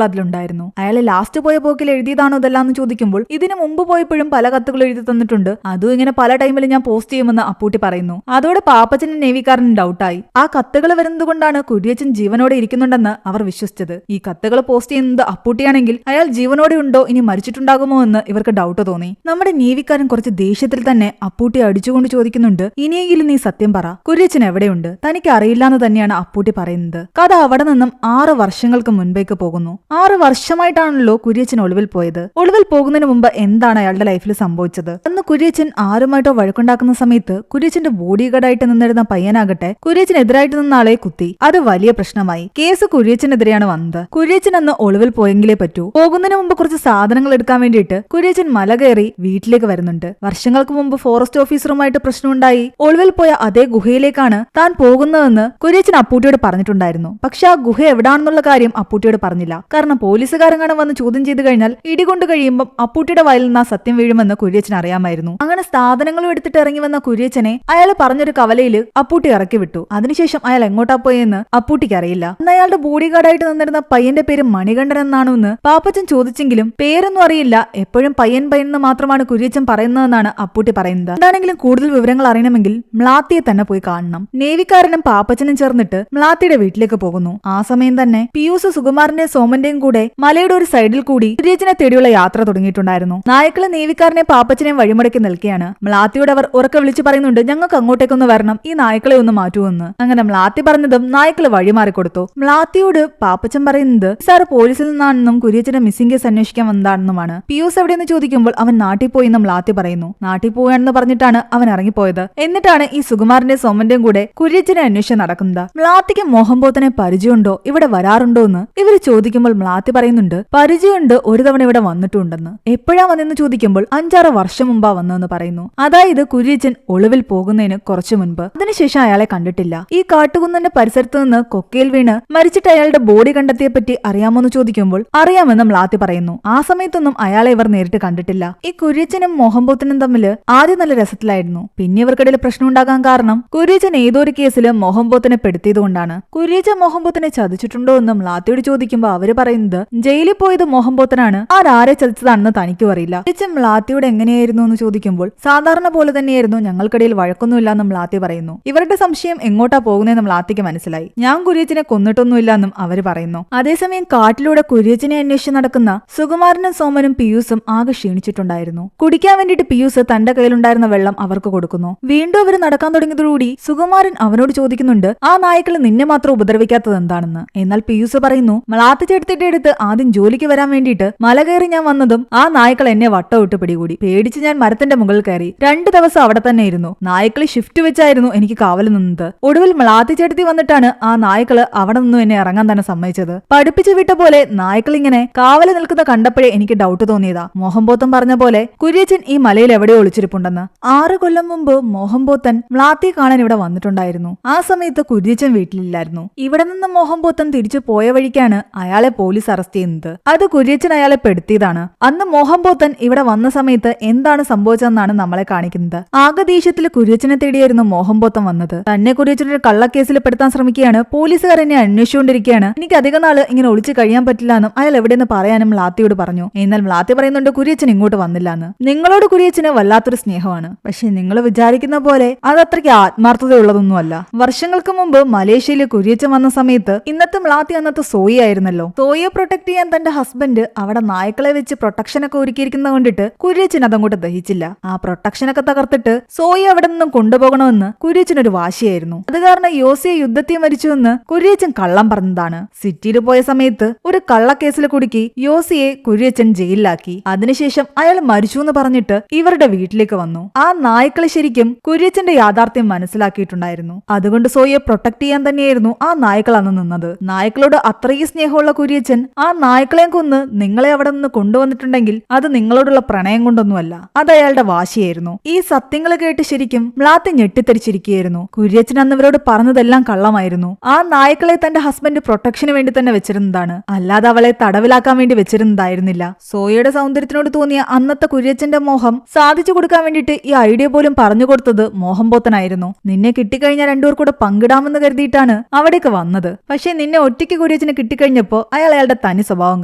S1: അതിലുണ്ടായിരുന്നു. അയാൾ ലാസ്റ്റ് പോയ പോക്കിൽ എഴുതിയതാണോ ഇതെല്ലാം എന്ന് ചോദിക്കുമ്പോൾ ഇതിനു മുമ്പ് പോയപ്പോഴും പല കത്തുകൾ എഴുതി തന്നിട്ടുണ്ട്, അതും ഇങ്ങനെ പല ടൈമിൽ ഞാൻ പോസ്റ്റ് ചെയ്യുമെന്ന് അപ്പൂട്ടി പറയുന്നു. അതോടെ പാപ്പച്ചനും നേവിക്കാരനും ഡൗട്ടായി. ആ കത്തുകൾ വരുന്നത് കൊണ്ടാണ് കുര്യച്ചൻ ജീവനോടെ ഇരിക്കുന്നുണ്ടെന്ന് അവർ വിശ്വസിച്ചത്. ഈ കത്തുകൾ പോസ്റ്റ് ചെയ്യുന്നത് അപ്പൂട്ടിയാണെങ്കിൽ അയാൾ ജീവനോടെ ഉണ്ടോ, ഇനി മരിച്ചിട്ടുണ്ടാകുമോ എന്ന് ഇവർക്ക് ഡൗട്ട് തോന്നി. നമ്മുടെ നേവിക്കാരൻ കുറച്ച് ദേഷ്യത്തിൽ തന്നെ അപ്പൂട്ടി അടിച്ചുകൊണ്ട് ചോദിക്കുന്നുണ്ട്, ഇനിയെങ്കിലും നീ സത്യം പറ, കുര്യച്ചൻ എവിടെയുണ്ട്? തനിക്ക് അറിയില്ലാന്ന് തന്നെയാണ് അപ്പൂട്ടി പറയുന്നത്. കഥ അവിടെ നിന്നും 6 വർഷങ്ങൾക്ക് മുൻപേക്ക് പോകുന്നു. 6 വർഷമായിട്ടാണല്ലോ കുര്യച്ചൻ ഒളിവിൽ പോയത്. ഒളിവിൽ പോകുന്നതിന് മുമ്പ് എന്താണ് അയാളുടെ ലൈഫിൽ സംഭവിച്ചത്? അന്ന് കുര്യച്ചൻ ആരുമായിട്ടോ വഴക്കുണ്ടാക്കുന്ന സമയത്ത് കുര്യച്ചന്റെ ബോഡി ഗാർഡായിട്ട് നിന്നിരുന്ന പയ്യനാകട്ടെ കുര്യച്ചനെതിരായിട്ട് നിന്ന ആളെ കുത്തി. അത് വലിയ പ്രശ്നമായി. കേസ് കുര്യച്ചനെതിരെയാണ് വന്നത്. കുര്യച്ചൻ അന്ന് ഒളിവിൽ പോയെങ്കിലേ പറ്റൂ. പോകുന്നതിന് മുമ്പ് കുറച്ച് സാധനങ്ങൾ എടുക്കാൻ വേണ്ടിയിട്ട് കുര്യച്ചൻ മല കയറി വീട്ടിലേക്ക് വരുന്നുണ്ട്. വർഷങ്ങൾക്ക് മുമ്പ് ഫോറസ്റ്റ് ഓഫീസറുമായിട്ട് പ്രശ്നമുണ്ടായി ഒളിവിൽ പോയ അതേ ഗുഹയിലേക്കാണ് താൻ പോകുന്നതെന്ന് കുര്യച്ചൻ അപ്പൂട്ടിയോട് പറഞ്ഞിട്ടുണ്ടായിരുന്നു. പക്ഷെ ആ ഗുഹ എവിടാണെന്നുള്ള കാര്യം അപ്പൂട്ടിയോട് പറഞ്ഞില്ല. കാരണം പോലീസുകാരെങ്ങാനും വന്ന് ചോദ്യം ചെയ്തു കഴിഞ്ഞാൽ ഇടികൊണ്ട് കഴിയുമ്പോൾ അപ്പൂട്ടിയുടെ വായിൽ നിന്ന് ആ സത്യം വീഴുമെന്ന് കുര്യച്ചൻ അറിയാമായിരുന്നു. അങ്ങനെ സാധനങ്ങളും എടുത്തിട്ട് ഇറങ്ങി വന്ന കുര്യച്ചനെ അയാൾ പറഞ്ഞൊരു കവലയിൽ അപ്പൂട്ടി ഇറക്കി വിട്ടു. അതിനുശേഷം അയാൾ എങ്ങോട്ടാ പോയെന്ന് അപ്പൂട്ടിക്ക് അറിയില്ല. അന്ന് അയാളുടെ ബോഡി ഗാർഡായിട്ട് നിന്നിരുന്ന പയ്യന്റെ പേര് മണികണ്ഠൻ എന്നാണോ എന്ന് പാപ്പച്ചൻ ചോദിച്ചെങ്കിലും പേരൊന്നും അറിയില്ല. എപ്പോഴും പയ്യൻ എന്ന് മാത്രമാണ് കുര്യച്ചൻ പറയുന്നതെന്നാണ് അപ്പൂട്ടി പറയുന്നത്. എന്താണെങ്കിലും കൂടുതൽ വിവരങ്ങൾ അറിയണമെങ്കിൽ മ്ലാത്തിയെ തന്നെ പോയി കാണണം. നേവിക്കാരനും പാപ്പച്ചനും ചേർന്നിട്ട് മ്ലാത്തിയുടെ വീട്ടിലേക്ക് പോകുന്നു. ആ സമയം തന്നെ പിയൂസ് സുകുമാരന്റെയും സോമന്റെയും കൂടെ മലയുടെ ഒരു സൈഡിൽ കൂടി കുര്യച്ചനെ തേടിയുള്ള യാത്ര തുടങ്ങിയിട്ടുണ്ടായിരുന്നു. നായ്ക്കളെ നേവിക്കാരനെ പാപ്പച്ചനെയും വഴിമുടക്കി നിൽക്കുകയാണ്. മ്ലാത്തിയോട് അവർ ഉറക്കെ വിളിച്ചു പറയുന്നുണ്ട്, ഞങ്ങൾക്ക് അങ്ങോട്ടേക്കൊന്ന് വരണം, ഈ നായ്ക്കളെ ഒന്ന് മാറ്റുമെന്ന്. അങ്ങനെ മ്ലാത്തി പറഞ്ഞതും നായ്ക്കള് വഴിമാറിക്കൊടുത്തു. മ്ലാത്തിയോട് പാപ്പച്ചൻ പറയുന്നത് സാറ് പോലീസിൽ നിന്നാണെന്നും കുര്യച്ചന്റെ മിസ്സിംഗ് കേസ് അന്വേഷിക്കാൻ വന്നതാണെന്നുമാണ്. പിയൂസ് എവിടെയെന്ന് ചോദിക്കുമ്പോൾ അവൻ നാട്ടിൽ പോയി എന്ന് മ്ലാത്തി പറയുന്നു. നാട്ടിൽ പോവുകയാണെന്ന് പറഞ്ഞിട്ടാണ് അവൻ ഇറങ്ങിപ്പോയത്. എന്നിട്ടാണ് ഈ സുകുമാരന്റെയും സോമന്റെയും കൂടെ കുര്യച്ചനെ അന്വേഷണം നടക്കുന്നത്. മ്ലാത്തിക്ക് മോഹൻപോത്തനെ പരിചയമുണ്ടോ, ഇവിടെ വരാറുണ്ടോ എന്ന് ഇവര് ചോദിക്കുമ്പോൾ മ്ലാത്തി പറയുന്നുണ്ട്, പരിചയമുണ്ട്, ഒരു തവണ ഇവിടെ വന്നിട്ടുണ്ടെന്ന്. എപ്പോഴാ വന്നെന്ന് ചോദിക്കുമ്പോൾ 5-6 വർഷം മുമ്പാ വന്നതെന്ന് പറയുന്നു. അതായത് കുര്യച്ചൻ ഒളിവിൽ പോകുന്നതിന് കുറച്ചു മുൻപ്. അതിനുശേഷം അയാളെ കണ്ടിട്ടില്ല. ഈ കാട്ടുകുന്നന്റെ പരിസരത്ത് നിന്ന് കൊക്കയിൽ വീണ് മരിച്ചിട്ട് അയാളുടെ ബോഡി കണ്ടെത്തിയെപ്പറ്റി അറിയാമോന്ന് ചോദിക്കുമ്പോൾ അറിയാമെന്ന് മ്ലാത്തി പറയുന്നു. ആ സമയത്തൊന്നും അയാളെ ഇവർ നേരിട്ട് കണ്ടിട്ടില്ല. ഈ കുര്യച്ചനും മോഹൻപോത്തനും തമ്മിൽ ആദ്യം നല്ല രസത്തിലായിരുന്നു. പിന്നെ ഇവർക്കിടയിൽ പ്രശ്നം ഉണ്ടാകാൻ കാരണം കുര്യച്ചൻ ഏതോ ഒരു കേസിൽ മോഹൻപോത്തനെ പെടുത്തിയതുകൊണ്ടാണ്. കുര്യച്ചൻ മോഹൻപോത്തനെ ചതിച്ചിട്ടുണ്ടോ എന്ന് മ്ലാത്തിയോട് ചോദിക്കുമ്പോൾ അവര് പറയുന്നത് ജയിലിൽ പോയത് മോഹൻപോത്തനാണ്, ആരെ ചതിച്ചതാണെന്ന് തനിക്കും അറിയില്ല. കുര്യച്ചൻ മ്ലാത്തിയോട് എങ്ങനെയായിരുന്നു എന്ന് ചോദിക്കുമ്പോൾ സാധാരണ പോലെ തന്നെയായിരുന്നു, ഞങ്ങൾക്കിടയിൽ വഴക്കൊന്നുമില്ലെന്നും മ്ലാത്തി പറയുന്നു. ഇവരുടെ സംശയം എങ്ങോട്ടാ പോകുന്നതെന്ന് മ്ലാത്തിക്ക് മനസ്സിലായി. ഞാൻ കുര്യച്ചനെ കൊന്നിട്ടൊന്നുമില്ലെന്നും അവര് പറയുന്നു. അതേസമയം കാട്ടിലൂടെ കുര്യച്ചനെ അന്വേഷിച്ച് നടക്കുന്ന സുകുമാരനും സോമനും പിയൂസും ആകെ ക്ഷീണിച്ചിട്ടുണ്ടായിരുന്നു. കുടിക്കാൻ വേണ്ടിയിട്ട് പിയൂസ് തന്റെ കയ്യിലുണ്ടായിരുന്ന വെള്ളം അവർക്ക് കൊടുക്കുന്നു. വീണ്ടും അവർ നടക്കാൻ തുടങ്ങിയതോടുകൂടി സുകുമാരൻ അവനോട് ചോദിക്കുന്നുണ്ട്, ആ നായ്ക്കൾ നിന്നെ മാത്രം ഉപദ്രവിക്കാത്തത് എന്താണെന്ന്. എന്നാൽ പിയൂസ് പറയുന്നു, മ്ലാത്തി ചേട്ടത്തിന്റെ അടുത്ത് ആദ്യം ജോലിക്ക് വരാൻ വേണ്ടിയിട്ട് മല കയറി ഞാൻ വന്നതും ആ നായ്ക്കൾ എന്നെ വട്ടമിട്ട് പിടികൂടി. പേടിച്ച് ഞാൻ മരത്തിന്റെ മുകളിൽ കയറി 2 ദിവസം അവിടെ തന്നെ ഇരുന്നു. നായ്ക്കളി ഷിഫ്റ്റ് വെച്ചായിരുന്നു എനിക്ക് കാവൽ നിന്നത്. ഒടുവിൽ മ്ലാത്തി ചേട്ടത്തി വന്നിട്ടാണ് ആ നായ്ക്കള് അവിടെ നിന്നും എന്നെ ഇറങ്ങാൻ തന്നെ സമ്മതിച്ചത്. പഠിപ്പിച്ചു വിട്ട പോലെ നായ്ക്കൾ ഇങ്ങനെ കാവല് നിൽക്കുന്ന കണ്ടപ്പോഴേ എനിക്ക് ഡൗട്ട് തോന്നിയതാ. മോഹൻപോത്തൻ പറഞ്ഞ പോലെ കുര്യച്ചൻ ഈ മലയിൽ എവിടെയോ ഒളിച്ചിരിപ്പുണ്ടെന്ന്. 6 കൊല്ലം മുമ്പ് മോഹൻപോത്തൻ മ്ലാത്തിയെ കാണാൻ ഇവിടെ വന്നിട്ടുണ്ടായിരുന്നു. ആ സമയത്ത് കുര്യച്ചൻ വീട്ടിലില്ലായിരുന്നു. ഇവിടെ നിന്ന് മോഹൻപോത്തൻ തിരിച്ചു പോയ വഴിക്കാണ് അയാളെ പോലീസ് അറസ്റ്റ് ചെയ്യുന്നത്. അത് കുര്യച്ചൻ അയാളെ പെടുത്തിയതാണ്. അന്ന് മോഹൻപോത്തൻ ഇവിടെ വന്ന സമയത്ത് എന്താണ് സംഭവിച്ചതെന്നാണ് നമ്മളെ കാണിക്കുന്നത്. ആകെ ദേഷ്യത്തിൽ കുര്യച്ചനെ തേടിയായിരുന്നു മോഹൻപോത്തൻ വന്നത്. തന്നെ കുര്യച്ചനൊരു കള്ളക്കേസിൽ പെടുത്താൻ ശ്രമിക്കുകയാണ്. പോലീസുകാർ എന്നെ അന്വേഷിച്ചുകൊണ്ടിരിക്കുകയാണ്. എനിക്ക് അധികം നാള് ഇങ്ങനെ ഒളിച്ചു കഴിയാൻ പറ്റില്ല എന്നും അയാൾ എവിടെയെന്ന് പറയാനും മ്ലാത്തിയോട് പറഞ്ഞു. എന്നാൽ മ്ലാത്തി പറയുന്നുണ്ട് കുര്യച്ചൻ ഇങ്ങോട്ട് വന്നില്ല എന്ന്. നിങ്ങളോട് കുര്യച്ചന് വല്ലാത്തൊരു സ്നേഹമാണ്, പക്ഷെ നിങ്ങൾ വിചാരിക്കുന്ന പോലെ അതത്രയ്ക്ക് ആത്മാർത്ഥതയുള്ളതൊന്നുമല്ല. വർഷങ്ങൾക്ക് മുമ്പ് മലേഷ്യയിൽ കുര്യച്ചൻ വന്ന സമയത്ത് ഇന്നത്തെ മ്ലാത്തി അന്നത്തെ സോയി ആയിരുന്നല്ലോ. സോയിയെ പ്രൊട്ടക്ട് ചെയ്യാൻ തന്റെ ഹസ്ബൻഡ് അവിടെ നായ്ക്കളെ വെച്ച് പ്രൊട്ടക്ഷനൊക്കെ ഒരുക്കിയിരിക്കുന്നത് കൊണ്ടിട്ട് കുര്യച്ചൻ അതങ്ങോട്ട് ദഹിച്ചില്ല. ആ പ്രൊട്ടക്ഷനൊക്കെ തകർത്തിട്ട് സോയി അവിടെ നിന്നും കൊണ്ടുപോകണമെന്ന് കുര്യച്ചനൊരു വാശിയായിരുന്നു. അത് കാരണം യോസിയെ യുദ്ധത്തിൽ മരിച്ചുവെന്ന് കുര്യച്ചൻ കള്ളം പറഞ്ഞതാണ്. സിറ്റിയിൽ പോയ സമയത്ത് ഒരു കള്ളക്കേസിൽ കുടുക്കി യോസിയെ കുര്യച്ചൻ ജയിലിലാക്കി. അതിനുശേഷം അയാൾ മരിച്ചു എന്ന് പറഞ്ഞിട്ട് ഇവരുടെ വീട്ടിലേക്ക് വന്നു. ആ നായ്ക്കളെ ശരിക്കും കുര്യച്ചന്റെ യാഥാർത്ഥ്യം മനസ്സിലാക്കിയിട്ടുണ്ടായിരുന്നു. അതുകൊണ്ട് സോയിയെ പ്രൊട്ടക്ട് ചെയ്യാൻ തന്നെയായിരുന്നു ആ നായ്ക്കൾ അന്ന് നിന്നത്. നായ്ക്കളോട് അത്രയും സ്നേഹമുള്ള കുര്യച്ചൻ ആ നായ്ക്കളെ കൊന്ന് നിങ്ങളെ അവിടെ നിന്ന് കൊണ്ടുവന്നിട്ടുണ്ടെങ്കിൽ അത് നിങ്ങളോടുള്ള പ്രണയം കൊണ്ടൊന്നുമല്ല, അത് അയാളുടെ വാശിയായിരുന്നു. ഈ സത്യങ്ങൾ കേട്ട് ശരിക്കും മ്ലാത്തി ഞെട്ടിത്തെറിച്ചിരിക്കുകയായിരുന്നു. കുര്യച്ചൻ അന്ന് ഇവരോട് പറഞ്ഞതെല്ലാം കള്ളമായിരുന്നു. ആ നായ്ക്കളെ തന്റെ ഹസ്ബൻഡ് പ്രൊട്ടക്ഷന് വേണ്ടി തന്നെ വെച്ചിരുന്നതാണ്, അല്ലാതെ അവളെ തടവിലാക്കാൻ വേണ്ടി വെച്ചിരുന്നതായിരുന്നില്ല. സോയയുടെ സൗന്ദര്യത്തിനോട് തോന്നിയ അന്നത്തെ കുര്യച്ചന്റെ മോഹം സാധിച്ചു കൊടുക്കാൻ വേണ്ടിയിട്ട് ഈ ഐഡിയ പോലും പറഞ്ഞു കൊടുത്തത് മോഹൻപോത്തനായിരുന്നു. നിന്നെ കിട്ടിക്കഴിഞ്ഞാൽ രണ്ടുപേർ കൂടെ പങ്കിടാൻ നേരിടാമെന്ന് കരുതിയിട്ടാണ് അവിടേക്ക് വന്നത്. പക്ഷെ നിന്നെ ഒറ്റയ്ക്ക് കുര്യച്ചനെ കിട്ടിക്കഴിഞ്ഞപ്പോ അയാളുടെ തനി സ്വഭാവം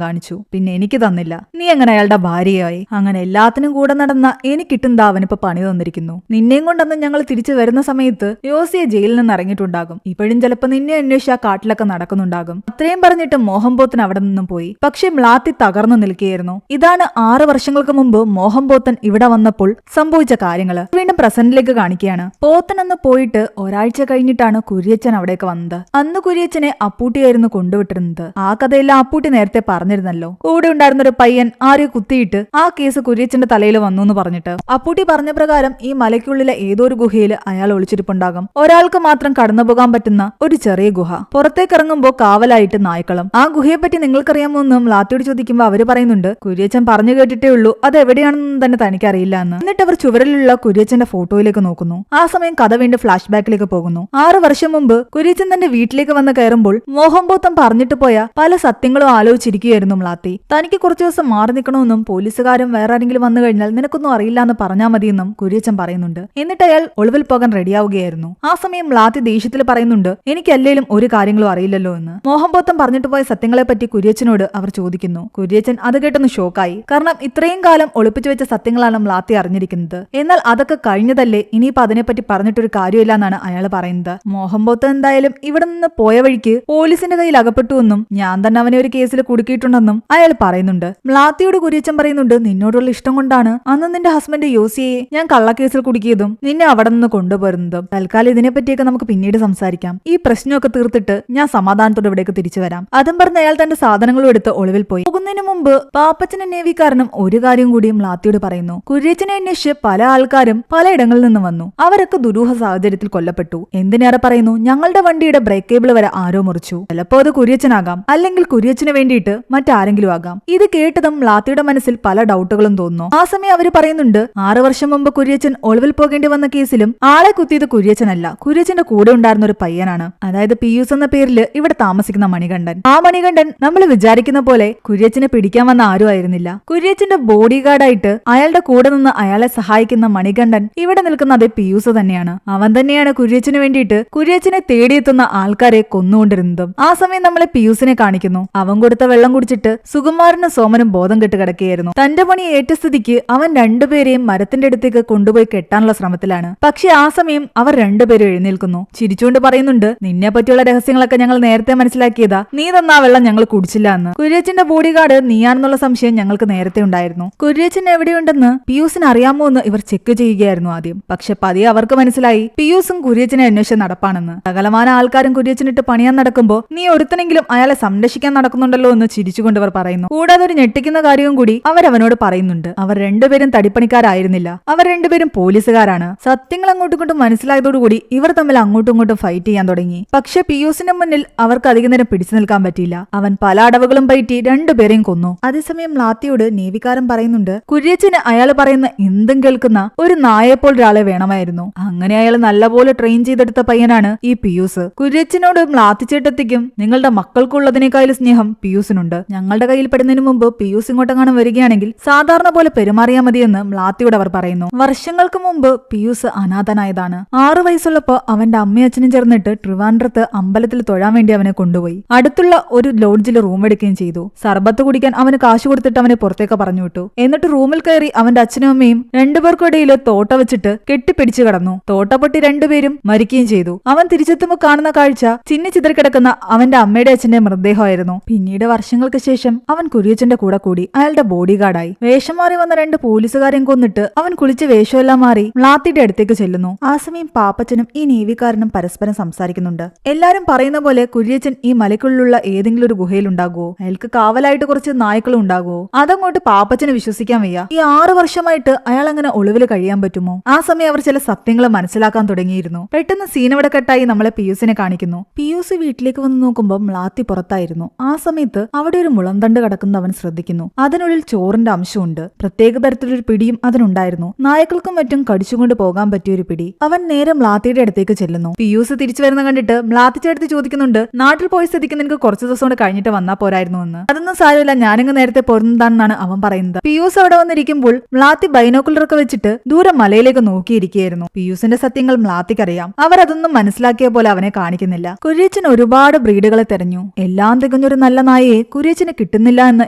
S1: കാണിച്ചു. പിന്നെ എനിക്ക് തന്നില്ല. നീ അങ്ങനെ അയാളുടെ ഭാര്യയായി. അങ്ങനെ എല്ലാത്തിനും കൂടെ നടന്ന എനിക്കിട്ടുണ്ടാ അവനിപ്പോ പണി തന്നിരിക്കുന്നു. നിന്നെയും കൊണ്ടന്ന് ഞങ്ങൾ തിരിച്ചു വരുന്ന സമയത്ത് യോസിയെ ജയിലിൽ നിന്ന് ഇറങ്ങിയിട്ടുണ്ടാകും. ഇപ്പോഴും ചിലപ്പോ നിന്നെ അന്വേഷിച്ച് ആ കാട്ടിലൊക്കെ നടക്കുന്നുണ്ടാകും. അത്രയും പറഞ്ഞിട്ട് മോഹൻ പോത്തൻ അവിടെ നിന്നും പോയി. പക്ഷെ മ്ലാത്തി തകർന്നു നിൽക്കുകയായിരുന്നു. ഇതാണ് 6 വർഷങ്ങൾക്ക് മുമ്പ് മോഹൻ പോത്തൻ ഇവിടെ വന്നപ്പോൾ സംഭവിച്ച കാര്യങ്ങള് വീണ്ടും പ്രസന്റിലേക്ക് കാണിക്കുകയാണ്. പോത്തൻ അന്ന് പോയിട്ട് ഒരാഴ്ച കഴിഞ്ഞിട്ടാണ് കുര്യച്ചൻ അവിടേക്ക് വന്നത്. അന്ന് കുര്യച്ചനെ അപ്പൂട്ടിയായിരുന്നു കൊണ്ടുവിട്ടിരുന്നത്. ആ കഥയെല്ലാം അപ്പൂട്ടി നേരത്തെ പറഞ്ഞിരുന്നല്ലോ. കൂടെ ഉണ്ടായിരുന്ന ഒരു പയ്യൻ ആരെയോ കുത്തിയിട്ട് ആ കേസ് കുര്യച്ചന്റെ തലയിൽ വന്നു എന്ന് പറഞ്ഞിട്ട് അപ്പൂട്ടി പറഞ്ഞ പ്രകാരം ഈ മലയ്ക്കുള്ളിലെ ഏതോ ഒരു ഗുഹയിൽ അയാൾ ഒളിച്ചിരിപ്പുണ്ടാകും. ഒരാൾക്ക് മാത്രം കടന്നു പോകാൻ പറ്റുന്ന ഒരു ചെറിയ ഗുഹ. പുറത്തേക്ക് ഇറങ്ങുമ്പോൾ കാവലായിട്ട് നായ്ക്കളം. ആ ഗുഹയെപ്പറ്റി നിങ്ങൾക്കറിയാമോ എന്ന് മ്ലാത്തിയോട് ചോദിക്കുമ്പോൾ അവര് പറയുന്നുണ്ട് കുര്യച്ചൻ പറഞ്ഞു കേട്ടിട്ടേ ഉള്ളൂ, അത് എവിടെയാണെന്ന് തന്നെ തനിക്കറിയില്ല എന്ന്. എന്നിട്ട് അവർ ചുവരിലുള്ള കുര്യച്ചന്റെ ഫോട്ടോയിലേക്ക് നോക്കുന്നു. ആ സമയം കഥ വീണ്ടും ഫ്ലാഷ് ബാക്കിലേക്ക് പോകുന്നു. 6 വർഷം മുമ്പ് കുര്യച്ചൻ തന്റെ വീട്ടിലേക്ക് വന്ന് കയറുമ്പോൾ മോഹൻ പോത്തൻ പറഞ്ഞിട്ട് പോയ പല സത്യങ്ങളും ആലോചിച്ചിരിക്കുകയായിരുന്നു മ്ലാത്തി. തനിക്ക് കുറച്ചു ദിവസം മാറി നിൽക്കണമെന്നും പോലീസുകാരും വേറെ ആരെങ്കിലും വന്നു കഴിഞ്ഞാൽ നിനക്കൊന്നും അറിയില്ല എന്ന് പറഞ്ഞാൽ മതിയെന്നും കുര്യച്ചൻ പറയുന്നുണ്ട്. എന്നിട്ട് അയാൾ ഒളിവിൽ പോകാൻ റെഡിയാവുകയായിരുന്നു. ആ സമയം മ്ലാത്തി ദേഷ്യത്തിൽ പറയുന്നുണ്ട് എനിക്ക് അല്ലേലും ഒരു കാര്യങ്ങളും അറിയില്ലല്ലോ എന്ന്. മോഹൻ പോത്തൻ പറഞ്ഞിട്ട് പോയ സത്യങ്ങളെ പറ്റി കുര്യച്ചനോട് അവർ ചോദിക്കുന്നു. കുര്യച്ചൻ അത് കേട്ടൊന്ന് ഷോക്കായി. കാരണം ഇത്രയും കാലം ഒളിപ്പിച്ചു വെച്ച സത്യങ്ങളാണ് മ്ലാത്തി അറിഞ്ഞിരിക്കുന്നത്. എന്നാൽ അതൊക്കെ കഴിഞ്ഞതല്ലേ, ഇനിയിപ്പോ അതിനെപ്പറ്റി പറഞ്ഞിട്ടൊരു കാര്യമില്ല എന്നാണ് അയാൾ പറയുന്നത്. മോഹൻ പോത്തൻ എന്തായാലും ഇവിടെ നിന്ന് പോയ വഴിക്ക് പോലീസിന്റെ കയ്യിൽ അകപ്പെട്ടുവെന്നും ഞാൻ തന്നെ അവനെ ഒരു കേസിൽ കുടുക്കിയിട്ടുണ്ടെന്നും അയാൾ പറയുന്നുണ്ട്. മ്ലാത്തിയോട് കുര്യച്ചൻ പറയുന്നുണ്ട് നിന്നോടുള്ള ഇഷ്ടം കൊണ്ടാണ് അന്ന് നിന്റെ ഹസ്ബൻഡ് യോസിയെ ഞാൻ കള്ളക്കേസിൽ കുടുക്കിയതും നിന്നെ അവിടെ നിന്ന് കൊണ്ടുപോരുന്നതും. തൽക്കാലം ഇതിനെപ്പറ്റിയൊക്കെ നമുക്ക് പിന്നീട് സംസാരിക്കാം. ഈ പ്രശ്നമൊക്കെ തീർത്തിട്ട് ഞാൻ സമാധാനത്തോടെ ഇവിടേക്ക് തിരിച്ചു വരാം. അതും പറഞ്ഞ് അയാൾ തന്റെ സാധനങ്ങളും എടുത്ത് ഒളിവിൽ പോയി. പോകുന്നതിന് മുമ്പ് പാപ്പച്ചനും നേവിക്കാരനും ഒരു കാര്യം കൂടി മ്ലാത്തിയോട് പറയുന്നു. കുര്യച്ചനെ അന്വേഷിച്ച് പല ആൾക്കാരും പലയിടങ്ങളിൽ നിന്ന് വന്നു. അവരൊക്കെ ദുരൂഹ സാഹചര്യത്തിൽ കൊല്ലപ്പെട്ടു. എന്തിനേറെ പറയുന്നു ഞങ്ങളുടെ വണ്ടിയുടെ ബ്രേക്ക് കേബിൾ വരെ ആരോ മുറിച്ചു. ചിലപ്പോ അത് കുര്യച്ചനാകാം, അല്ലെങ്കിൽ കുര്യച്ചന് വേണ്ടിയിട്ട് മറ്റാരെങ്കിലും ആകാം. ഇത് കേട്ടതും മ്ലാത്തിയുടെ മനസ്സിൽ പല ഡൗട്ടുകളും തോന്നുന്നു. ആ സമയം അവര് പറയുന്നുണ്ട് 6 വർഷം മുമ്പ് കുര്യച്ചൻ ഒളിവിൽ പോകേണ്ടി വന്ന കേസിലും ആളെ കുത്തിയത് കുര്യച്ചനല്ല, കുര്യച്ചന്റെ കൂടെ ഉണ്ടായിരുന്ന ഒരു പയ്യനാണ്. അതായത് പിയൂസ് എന്ന പേരിൽ ഇവിടെ താമസിക്കുന്ന മണികണ്ഠൻ. ആ മണികണ്ഠൻ നമ്മൾ വിചാരിക്കുന്ന പോലെ കുര്യച്ചനെ പിടിക്കാൻ വന്ന ആരും ആയിരുന്നില്ല. കുര്യച്ചന്റെ ബോഡി ഗാർഡായിട്ട് അയാളുടെ കൂടെ നിന്ന് അയാളെ സഹായിക്കുന്ന മണികണ്ഠൻ ഇവിടെ നിൽക്കുന്ന അതേ പിയൂസ് തന്നെയാണ്. അവൻ തന്നെയാണ് കുര്യച്ചന് വേണ്ടിയിട്ട് കുര്യച്ചനെ തേടിയെത്തുന്ന ആൾക്കാരെ കൊന്നുകൊണ്ടിരുന്നതും. ആ സമയം നമ്മളെ പിയൂസിനെ കാണിക്കുന്നു. അവൻ കൊടുത്ത വെള്ളം കുടിച്ചിട്ട് സുകുമാരനും സോമനും ബോധം കെട്ട് കിടക്കുകയായിരുന്നു. തന്റെ പണി ഏറ്റ സ്ഥിതിക്ക് അവൻ രണ്ടുപേരെയും മരത്തിന്റെ അടുത്തേക്ക് കൊണ്ടുപോയി കെട്ടാനുള്ള ശ്രമത്തിലാണ്. പക്ഷെ ആ സമയം അവർ രണ്ടുപേരും എഴുന്നേൽക്കുന്നു. ചിരിച്ചുകൊണ്ട് പറയുന്നുണ്ട് നിന്നെ പറ്റിയുള്ള രഹസ്യങ്ങളൊക്കെ ഞങ്ങൾ നേരത്തെ മനസ്സിലാക്കിയതാ, നീ തന്ന ആ വെള്ളം ഞങ്ങൾ കുടിച്ചില്ല എന്ന്. കുര്യച്ചന്റെ ബോഡി ഗാർഡ് നീയാണെന്നുള്ള സംശയം ഞങ്ങൾക്ക് നേരത്തെ ഉണ്ടായിരുന്നു. കുര്യച്ചൻ എവിടെയുണ്ടെന്ന് പിയൂസിന് അറിയാമോ എന്ന് ഇവർ ചെക്ക് ചെയ്യുകയായിരുന്നു ആദ്യം. പക്ഷെ പതിയെ അവർക്ക് മനസ്സിലായി പിയൂസും കുര്യച്ചനെ അന്വേഷിച്ച് നടപ്പാണെന്ന്. സകലമാന ആൾക്കാരും കുര്യച്ചനിട്ട് പണിയാൻ നടക്കുമ്പോ നീ ഒരുത്തനെങ്കിലും അയാളെ സംരക്ഷിക്കാൻ നടക്കുന്നുണ്ടല്ലോ എന്ന് ചിരിച്ചുകൊണ്ട് അവർ പറയുന്നു. കൂടാതെ ഒരു ഞെട്ടിക്കുന്ന കാര്യവും കൂടി അവരവനോട് പറയുന്നുണ്ട്. അവർ രണ്ടുപേരും തടിപ്പണിക്കാരായിരുന്നില്ല, അവർ രണ്ടുപേരും പോലീസുകാരാണ്. സത്യങ്ങൾ അങ്ങോട്ടും ഇങ്ങോട്ടും മനസ്സിലായതോടുകൂടി ഇവർ തമ്മിൽ അങ്ങോട്ടും ഇങ്ങോട്ടും ഫൈറ്റ് ചെയ്യാൻ തുടങ്ങി. പക്ഷെ പിയൂസിന്റെ മുന്നിൽ അവർക്ക് അധിക നേരം പിടിച്ചു നിൽക്കാൻ പറ്റിയില്ല. അവൻ പല അടവുകളും പയറ്റി രണ്ടുപേരെയും കൊന്നു. അതേസമയം മ്ലാത്തിയോട് നേവിക്കാരൻ പറയുന്നുണ്ട് കുര്യച്ചന് അയാൾ പറയുന്ന എന്തും കേൾക്കുന്ന ഒരു നായെപ്പോൾ ഒരാളെ വേണമായിരുന്നു. അങ്ങനെ അയാൾ നല്ലപോലെ ട്രെയിൻ ചെയ്തെടുത്ത പയ്യനാണ് ഈ പിയൂസ്. കുര്യച്ചനോട് മ്ലാത്തി ചേട്ടത്തിക്കും നിങ്ങളുടെ മക്കൾക്കുള്ളതിനേക്കാളും സ്നേഹം പിയൂസിനുണ്ട്. ഞങ്ങളുടെ കയ്യിൽ പെടുന്നതിന് മുമ്പ് പിയൂസ് ഇങ്ങോട്ടെങ്ങാനും വരികയാണെങ്കിൽ സാധാരണ പോലെ പെരുമാറിയാൽ മതിയെന്ന് മ്ലാത്തിയോട് അവർ പറയുന്നു. വർഷങ്ങൾക്ക് മുമ്പ് പിയൂസ് അനാഥനായതാണ്. 6 വയസ്സുള്ളപ്പോ അവന്റെ അമ്മയച്ഛനും ചേർന്നിട്ട് ട്രിവാൻഡ്രത്ത് അമ്പലത്തിൽ തൊഴാൻ വേണ്ടി അവനെ കൊണ്ടുപോയി. അടുത്തുള്ള ഒരു ലോഡ്ജിൽ റൂം എടുക്കുകയും ചെയ്തു. സർബത്ത് കുടിക്കാൻ അവന് കാശ് കൊടുത്തിട്ട് അവനെ പുറത്തേക്ക് പറഞ്ഞു വിട്ടു. എന്നിട്ട് റൂമിൽ കയറി അവന്റെ അച്ഛനും അമ്മയും രണ്ടുപേർക്കിടയിൽ തോട്ട വെച്ചിട്ട് കെട്ടിപ്പിടിച്ചു കടന്നു. തോട്ട പൊട്ടി രണ്ടുപേരും മരിക്കുകയും ചെയ്തു. അവൻ തിരിച്ചെത്തുമ്പോൾ കാണുന്ന കാഴ്ച ചിന്നി ചിതറിക്കിടക്കുന്ന അവന്റെ അമ്മയുടെ അച്ഛന്റെ മൃതദേഹമായിരുന്നു. പിന്നീട് വർഷങ്ങൾക്ക് ശേഷം അവൻ കുര്യച്ചന്റെ കൂടെ കൂടി അയാളുടെ ബോഡി ഗാർഡായി. വേഷം മാറി വന്ന 2 പോലീസുകാരെയും കൊന്നിട്ട് അവൻ കുളിച്ച് വേഷമെല്ലാം മാറി മ്ലാത്തിയുടെ അടുത്തേക്ക് ചെല്ലുന്നു. ആ സമയം പാപ്പച്ചനും ഈ നേവിക്കാരനും പരസ്പരം സംസാരിക്കുന്നുണ്ട്. എല്ലാരും പറയുന്ന പോലെ കുര്യച്ചൻ ഈ മലയ്ക്കുള്ളിലുള്ള ഏതെങ്കിലും ഒരു ഗുഹയിൽ ഉണ്ടാകുമോ? അയാൾക്ക് കാവലായിട്ട് കുറച്ച് നായ്ക്കളും ഉണ്ടാകുമോ? അതങ്ങോട്ട് പാപ്പച്ചന് വിശ്വസിക്കാൻ വയ്യ. ഈ 6 വർഷമായിട്ട് അയാൾ അങ്ങനെ ഒളിവിൽ കഴിയാൻ പറ്റുമോ? ആ സമയം അവർ ചില സത്യങ്ങൾ മനസ്സിലാക്കാൻ തുടങ്ങിയിരുന്നു. പെട്ടെന്ന് സീനവിടെ കെട്ടായി നമ്മളെ പിയൂസിനെ കാണിക്കുന്നു. പിയൂസ് വീട്ടിലേക്ക് വന്ന് നോക്കുമ്പോൾ മ്ലാത്തി പുറത്തായിരുന്നു. ആ സമയത്ത് അവിടെ ഒരു മുളന്തണ്ട് കിടക്കുന്നത് അവൻ ശ്രദ്ധിക്കുന്നു. അതിനുള്ളിൽ ചോറിന്റെ അംശമുണ്ട്. പ്രത്യേക തരത്തിലൊരു പിടിയും അതിനുണ്ടായിരുന്നു. നായ്ക്കൾക്കും മറ്റും കടിച്ചുകൊണ്ട് പോകാൻ പറ്റിയൊരു പിടി. അവൻ നേരെ മ്ലാത്തിയുടെ അടുത്തേക്ക് ചെല്ലുന്നു. പിയൂസ് തിരിച്ചു വരുന്ന കണ്ടിട്ട് മ്ലാത്തി ചേർത്ത് ചോദിക്കുന്നുണ്ട് നാട്ടിൽ പോയി സ്ഥിതിക്ക് നിനക്ക് കുറച്ച് ദിവസം കൊണ്ട് കഴിഞ്ഞിട്ട് വന്നാ പോരായിരുന്നു എന്ന്. അതൊന്നും സാരമില്ല, ഞാനിങ്ങ് നേരത്തെ പോരുന്നതാണെന്നാണ് അവൻ പറയുന്നത്. പിയൂസ് അവിടെ വന്നിരിക്കുമ്പോൾ മ്ലാത്തി ബൈനോക്കുലറൊക്കെ വെച്ചിട്ട് ദൂരെ മലയിലേക്ക് നോക്കിയിരിക്കുകയായിരുന്നു. പിയൂസിന്റെ സത്യങ്ങൾ മ്ലാത്തിക്കറിയാം. അവർ അതൊന്നും മനസ്സിലാക്കി മനസ്സിലാക്കിയ പോലെ അവനെ കാണിക്കുന്നില്ല. കുര്യച്ചൻ ഒരുപാട് ബ്രീഡുകളെ തെരഞ്ഞു. എല്ലാം തികഞ്ഞൊരു നല്ല നായയെ കുര്യച്ചന് കിട്ടുന്നില്ല എന്ന്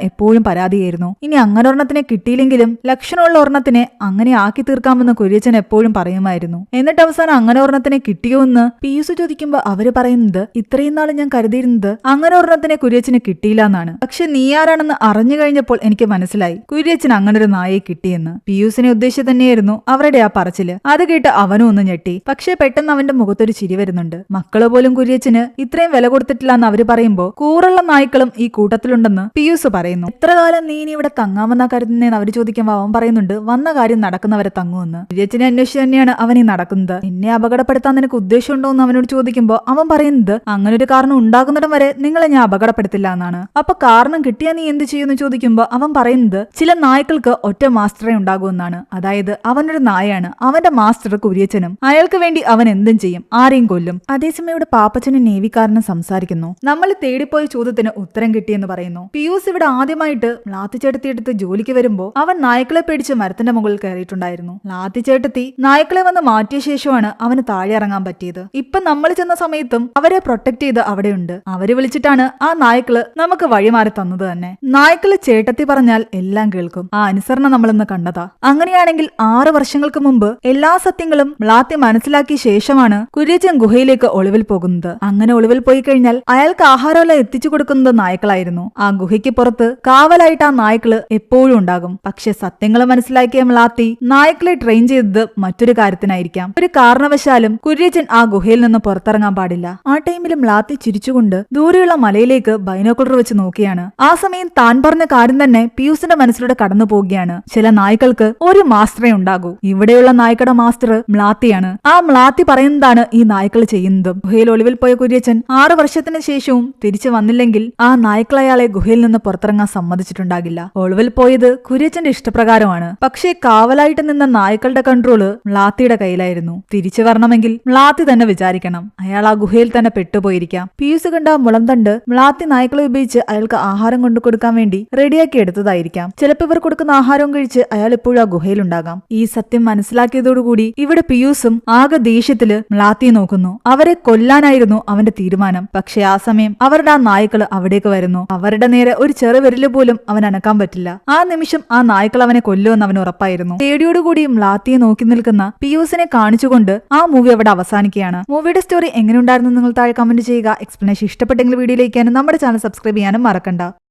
S1: എപ്പോഴും പരാതിയായിരുന്നു. ഇനി അങ്ങനെ ഒരെണ്ണത്തിനെ കിട്ടിയില്ലെങ്കിലും ലക്ഷണമുള്ള ഒരെണ്ണത്തിനെ അങ്ങനെ ആക്കി തീർക്കാമെന്ന് കുര്യച്ചൻ എപ്പോഴും പറയുമായിരുന്നു. എന്നിട്ട് അവസാനം അങ്ങനെ ഒരെണ്ണത്തിനെ കിട്ടിയോ എന്ന് പീയൂസ് ചോദിക്കുമ്പോൾ അവര് പറയുന്നത്, ഇത്രയും നാൾ ഞാൻ കരുതിയിരുന്നത് അങ്ങനെ ഒരെണ്ണത്തിനെ കുര്യച്ചന് കിട്ടിയില്ല എന്നാണ്. പക്ഷെ നീ ആരാണെന്ന് അറിഞ്ഞു കഴിഞ്ഞപ്പോൾ എനിക്ക് മനസ്സിലായി കുര്യച്ചൻ അങ്ങനെ ഒരു നായയെ കിട്ടിയെന്ന്. പീയൂസിനെ ഉദ്ദേശിച്ച് തന്നെയായിരുന്നു അവരുടെ ആ പറച്ചില്. അത് കേട്ട് അവനും ഒന്ന് ഞെട്ടി. പക്ഷെ പെട്ടെന്ന് അവന്റെ മുഖത്തൊരു ചിരി വരുന്നുണ്ട്. മക്കള് പോലും കുര്യച്ചന് ഇത്രയും വില കൊടുത്തിട്ടില്ല എന്ന് അവര് പറയുമ്പോ കൂറുള്ള നായ്ക്കളും ഈ കൂട്ടത്തിലുണ്ടെന്ന് പീയൂസ് പറയുന്നു. എത്ര കാലം നീ ഇനി ഇവിടെ തങ്ങാമെന്നാ കരുതുന്നതെന്ന് അവര് ചോദിക്കുമ്പോൾ അവൻ പറയുന്നുണ്ട്, വന്ന കാര്യം നടക്കുന്നവരെ തങ്ങുമെന്ന്. കുര്യച്ചനെ അന്വേഷിച്ച് തന്നെയാണ് അവൻ ഈ നടക്കുന്നത്. എന്നെ അപകടപ്പെടുത്താൻ നിനക്ക് ഉദ്ദേശമുണ്ടോ എന്ന് അവനോട് ചോദിക്കുമ്പോൾ അവൻ പറയുന്നത്, അങ്ങനെ ഒരു കാരണം ഉണ്ടാകുന്നിടം വരെ നിങ്ങളെ ഞാൻ അപകടപ്പെടുത്തില്ല എന്നാണ്. അപ്പൊ കാരണം കിട്ടിയാ നീ എന്ത് ചെയ്യുമെന്ന് ചോദിക്കുമ്പോൾ അവൻ പറയുന്നത്, ചില നായ്ക്കൾക്ക് ഒറ്റ മാസ്റ്ററേ ഉണ്ടാകൂ എന്നാണ്. അതായത് അവനൊരു നായയാണ്, അവന്റെ മാസ്റ്റർ കുര്യച്ചനും. അയാൾക്ക് വേണ്ടി അവൻ എന്തും ചെയ്യും, ആരെയും കൊല്ലും. അതേസമയം ഇവിടെ പാപ്പച്ചനും നേവിക്കാരനും സംസാരിക്കുന്നു. നമ്മൾ തേടിപ്പോയ ചോദ്യത്തിന് ഉത്തരം കിട്ടിയെന്ന് പറയുന്നു. പീയൂസ് ഇവിടെ ആദ്യമായിട്ട് ലാത്തിച്ചേട്ടത്തിയെടുത്ത് ജോലിക്ക് വരുമ്പോ അവൻ നായ്ക്കളെ പേടിച്ച് മരത്തിന്റെ മുകളിൽ കയറിയിട്ടുണ്ടായിരുന്നു. ലാത്തിച്ചേട്ടത്തി നായ്ക്കളെ വന്ന് മാറ്റിയ ശേഷമാണ് അവന് താഴെ ഇറങ്ങാൻ പറ്റിയത്. ഇപ്പൊ നമ്മൾ ചെന്ന സമയത്തും അവരെ പ്രൊട്ടക്ട് ചെയ്ത് അവിടെയുണ്ട്. അവര് വിളിച്ചിട്ടാണ് ആ നായ്ക്കള് നമുക്ക് വഴിമാറി തന്നത് തന്നെ. നായ്ക്കള് ചേട്ടത്തി പറഞ്ഞാൽ എല്ലാം കേൾക്കും. ആ അനുസരണം നമ്മളിന്ന് കണ്ടതാ. അങ്ങനെയാണെങ്കിൽ 6 വർഷങ്ങൾക്ക് മുമ്പ് എല്ലാ സത്യങ്ങളും മ്ലാത്തി മനസ്സിലാക്കിയ ശേഷമാണ് കുര്യച്ചൻ ഗുഹയിലേക്ക് ഒളിവിൽ പോകുന്നത്. അങ്ങനെ ഒളിവിൽ പോയി കഴിഞ്ഞാൽ അയാൾക്ക് ആഹാരമെല്ലാം എത്തിച്ചു കൊടുക്കുന്നത് നായ്ക്കളായിരുന്നു. ആ ഗുഹയ്ക്ക് പുറത്ത് കാവലായിട്ട് ആ നായ്ക്കള് എപ്പോഴും ഉണ്ടാകും. പക്ഷെ സത്യങ്ങൾ മനസ്സിലാക്കിയ മ്ലാത്തി നായ്ക്കളെ ട്രെയിൻ ചെയ്തത് മറ്റൊരു കാര്യത്തിനായിരിക്കാം. ഒരു കാരണവശാലും കുര്യച്ചൻ ആ ഗുഹയിൽ നിന്ന് പുറത്തിറങ്ങാൻ പാടില്ല. ആ ടൈമിൽ മ്ലാത്തി ചിരിച്ചുകൊണ്ട് ദൂരെയുള്ള മലയിലേക്ക് ബൈനോക്കുലർ വെച്ച് നോക്കിയാണ്. ആ സമയം താൻ പറഞ്ഞ കാര്യം തന്നെ പീയൂസിന്റെ മനസ്സിലൂടെ കടന്നു പോവുകയാണ്. ചില നായ്ക്കൾക്ക് ഒരു മാസ്റ്ററേ ഉണ്ടാകൂ. ഇവിടെയുള്ള നായ്ക്കളുടെ മാസ്റ്റർ മ്ലാത്തിയാണ്. ആ മ്ലാത്തി പറയുന്നതാണ് ഈ നായ്ക്കൾ ചെയ്യുന്നതും. ഗുഹയിൽ ഒളിവിൽ പോയ കുര്യച്ചൻ 6 വർഷത്തിന് ശേഷവും തിരിച്ചു വന്നില്ലെങ്കിൽ ആ നായ്ക്കൾ അയാളെ ഗുഹയിൽ നിന്ന് പുറത്തിറങ്ങാൻ സമ്മതിച്ചിട്ടുണ്ടാകില്ല. ഒളിവിൽ പോയത് കുര്യച്ചന്റെ ഇഷ്ടപ്രകാരമാണ്. പക്ഷേ കാവലായിട്ട് നിന്ന നായ്ക്കളുടെ കൺട്രോള് മ്ലാത്തിയുടെ കയ്യിലായിരുന്നു. തിരിച്ചു വരണമെങ്കിൽ മ്ലാത്തി തന്നെ വിചാരിക്കണം. അയാൾ ആ ഗുഹയിൽ തന്നെ പെട്ടുപോയിരിക്കാം. പീയൂസ് കണ്ട മുളന്തണ്ട് മ്ലാത്തി നായ്ക്കളെ ഉപയോഗിച്ച് അയാൾക്ക് ആഹാരം കൊണ്ടു കൊടുക്കാൻ വേണ്ടി റെഡിയാക്കി എടുത്തതായിരിക്കാം. ചിലപ്പോൾ ഇവർ കൊടുക്കുന്ന ആഹാരവും കഴിച്ച് അയാൾ ഇപ്പോഴും ആ ഗുഹയിലുണ്ടാകാം. ഈ സത്യം മനസ്സിലാക്കിയതോടുകൂടി ഇവിടെ പീയൂസും ആകെ ദേഷ്യത്തില് മ്ലാത്തിയെ നോക്കുന്നു. അവരെ കൊല്ലാനായിരുന്നു അവന്റെ തീരുമാനം. പക്ഷെ ആ സമയം അവരുടെ ആ നായ്ക്കള് അവിടേക്ക് വരുന്നു. അവരുടെ നേരെ ഒരു ചെറുവിരല് പോലും അവൻ അനക്കാൻ പറ്റില്ല. ആ നിമിഷം ആ നായ്ക്കൾ അവനെ കൊല്ലുമെന്ന് അവന് ഉറപ്പായിരുന്നു. പേടിയോടുകൂടി മ്ലാത്തിയെ നോക്കി നിൽക്കുന്ന പീയൂസിനെ കാണിച്ചുകൊണ്ട് ആ മൂവി അവിടെ അവസാനിക്കുകയാണ്. മൂവിയുടെ സ്റ്റോറി എങ്ങനെയുണ്ടായിരുന്നു നിങ്ങൾ താഴെ കമന്റ് ചെയ്യുക. എക്സ്പ്ലനേഷൻ ഇഷ്ടപ്പെട്ടെങ്കിൽ വീഡിയോയിലേക്കാനും നമ്മുടെ ചാനൽ സബ്സ്ക്രൈബ് ചെയ്യാനും മറക്കണ്ട.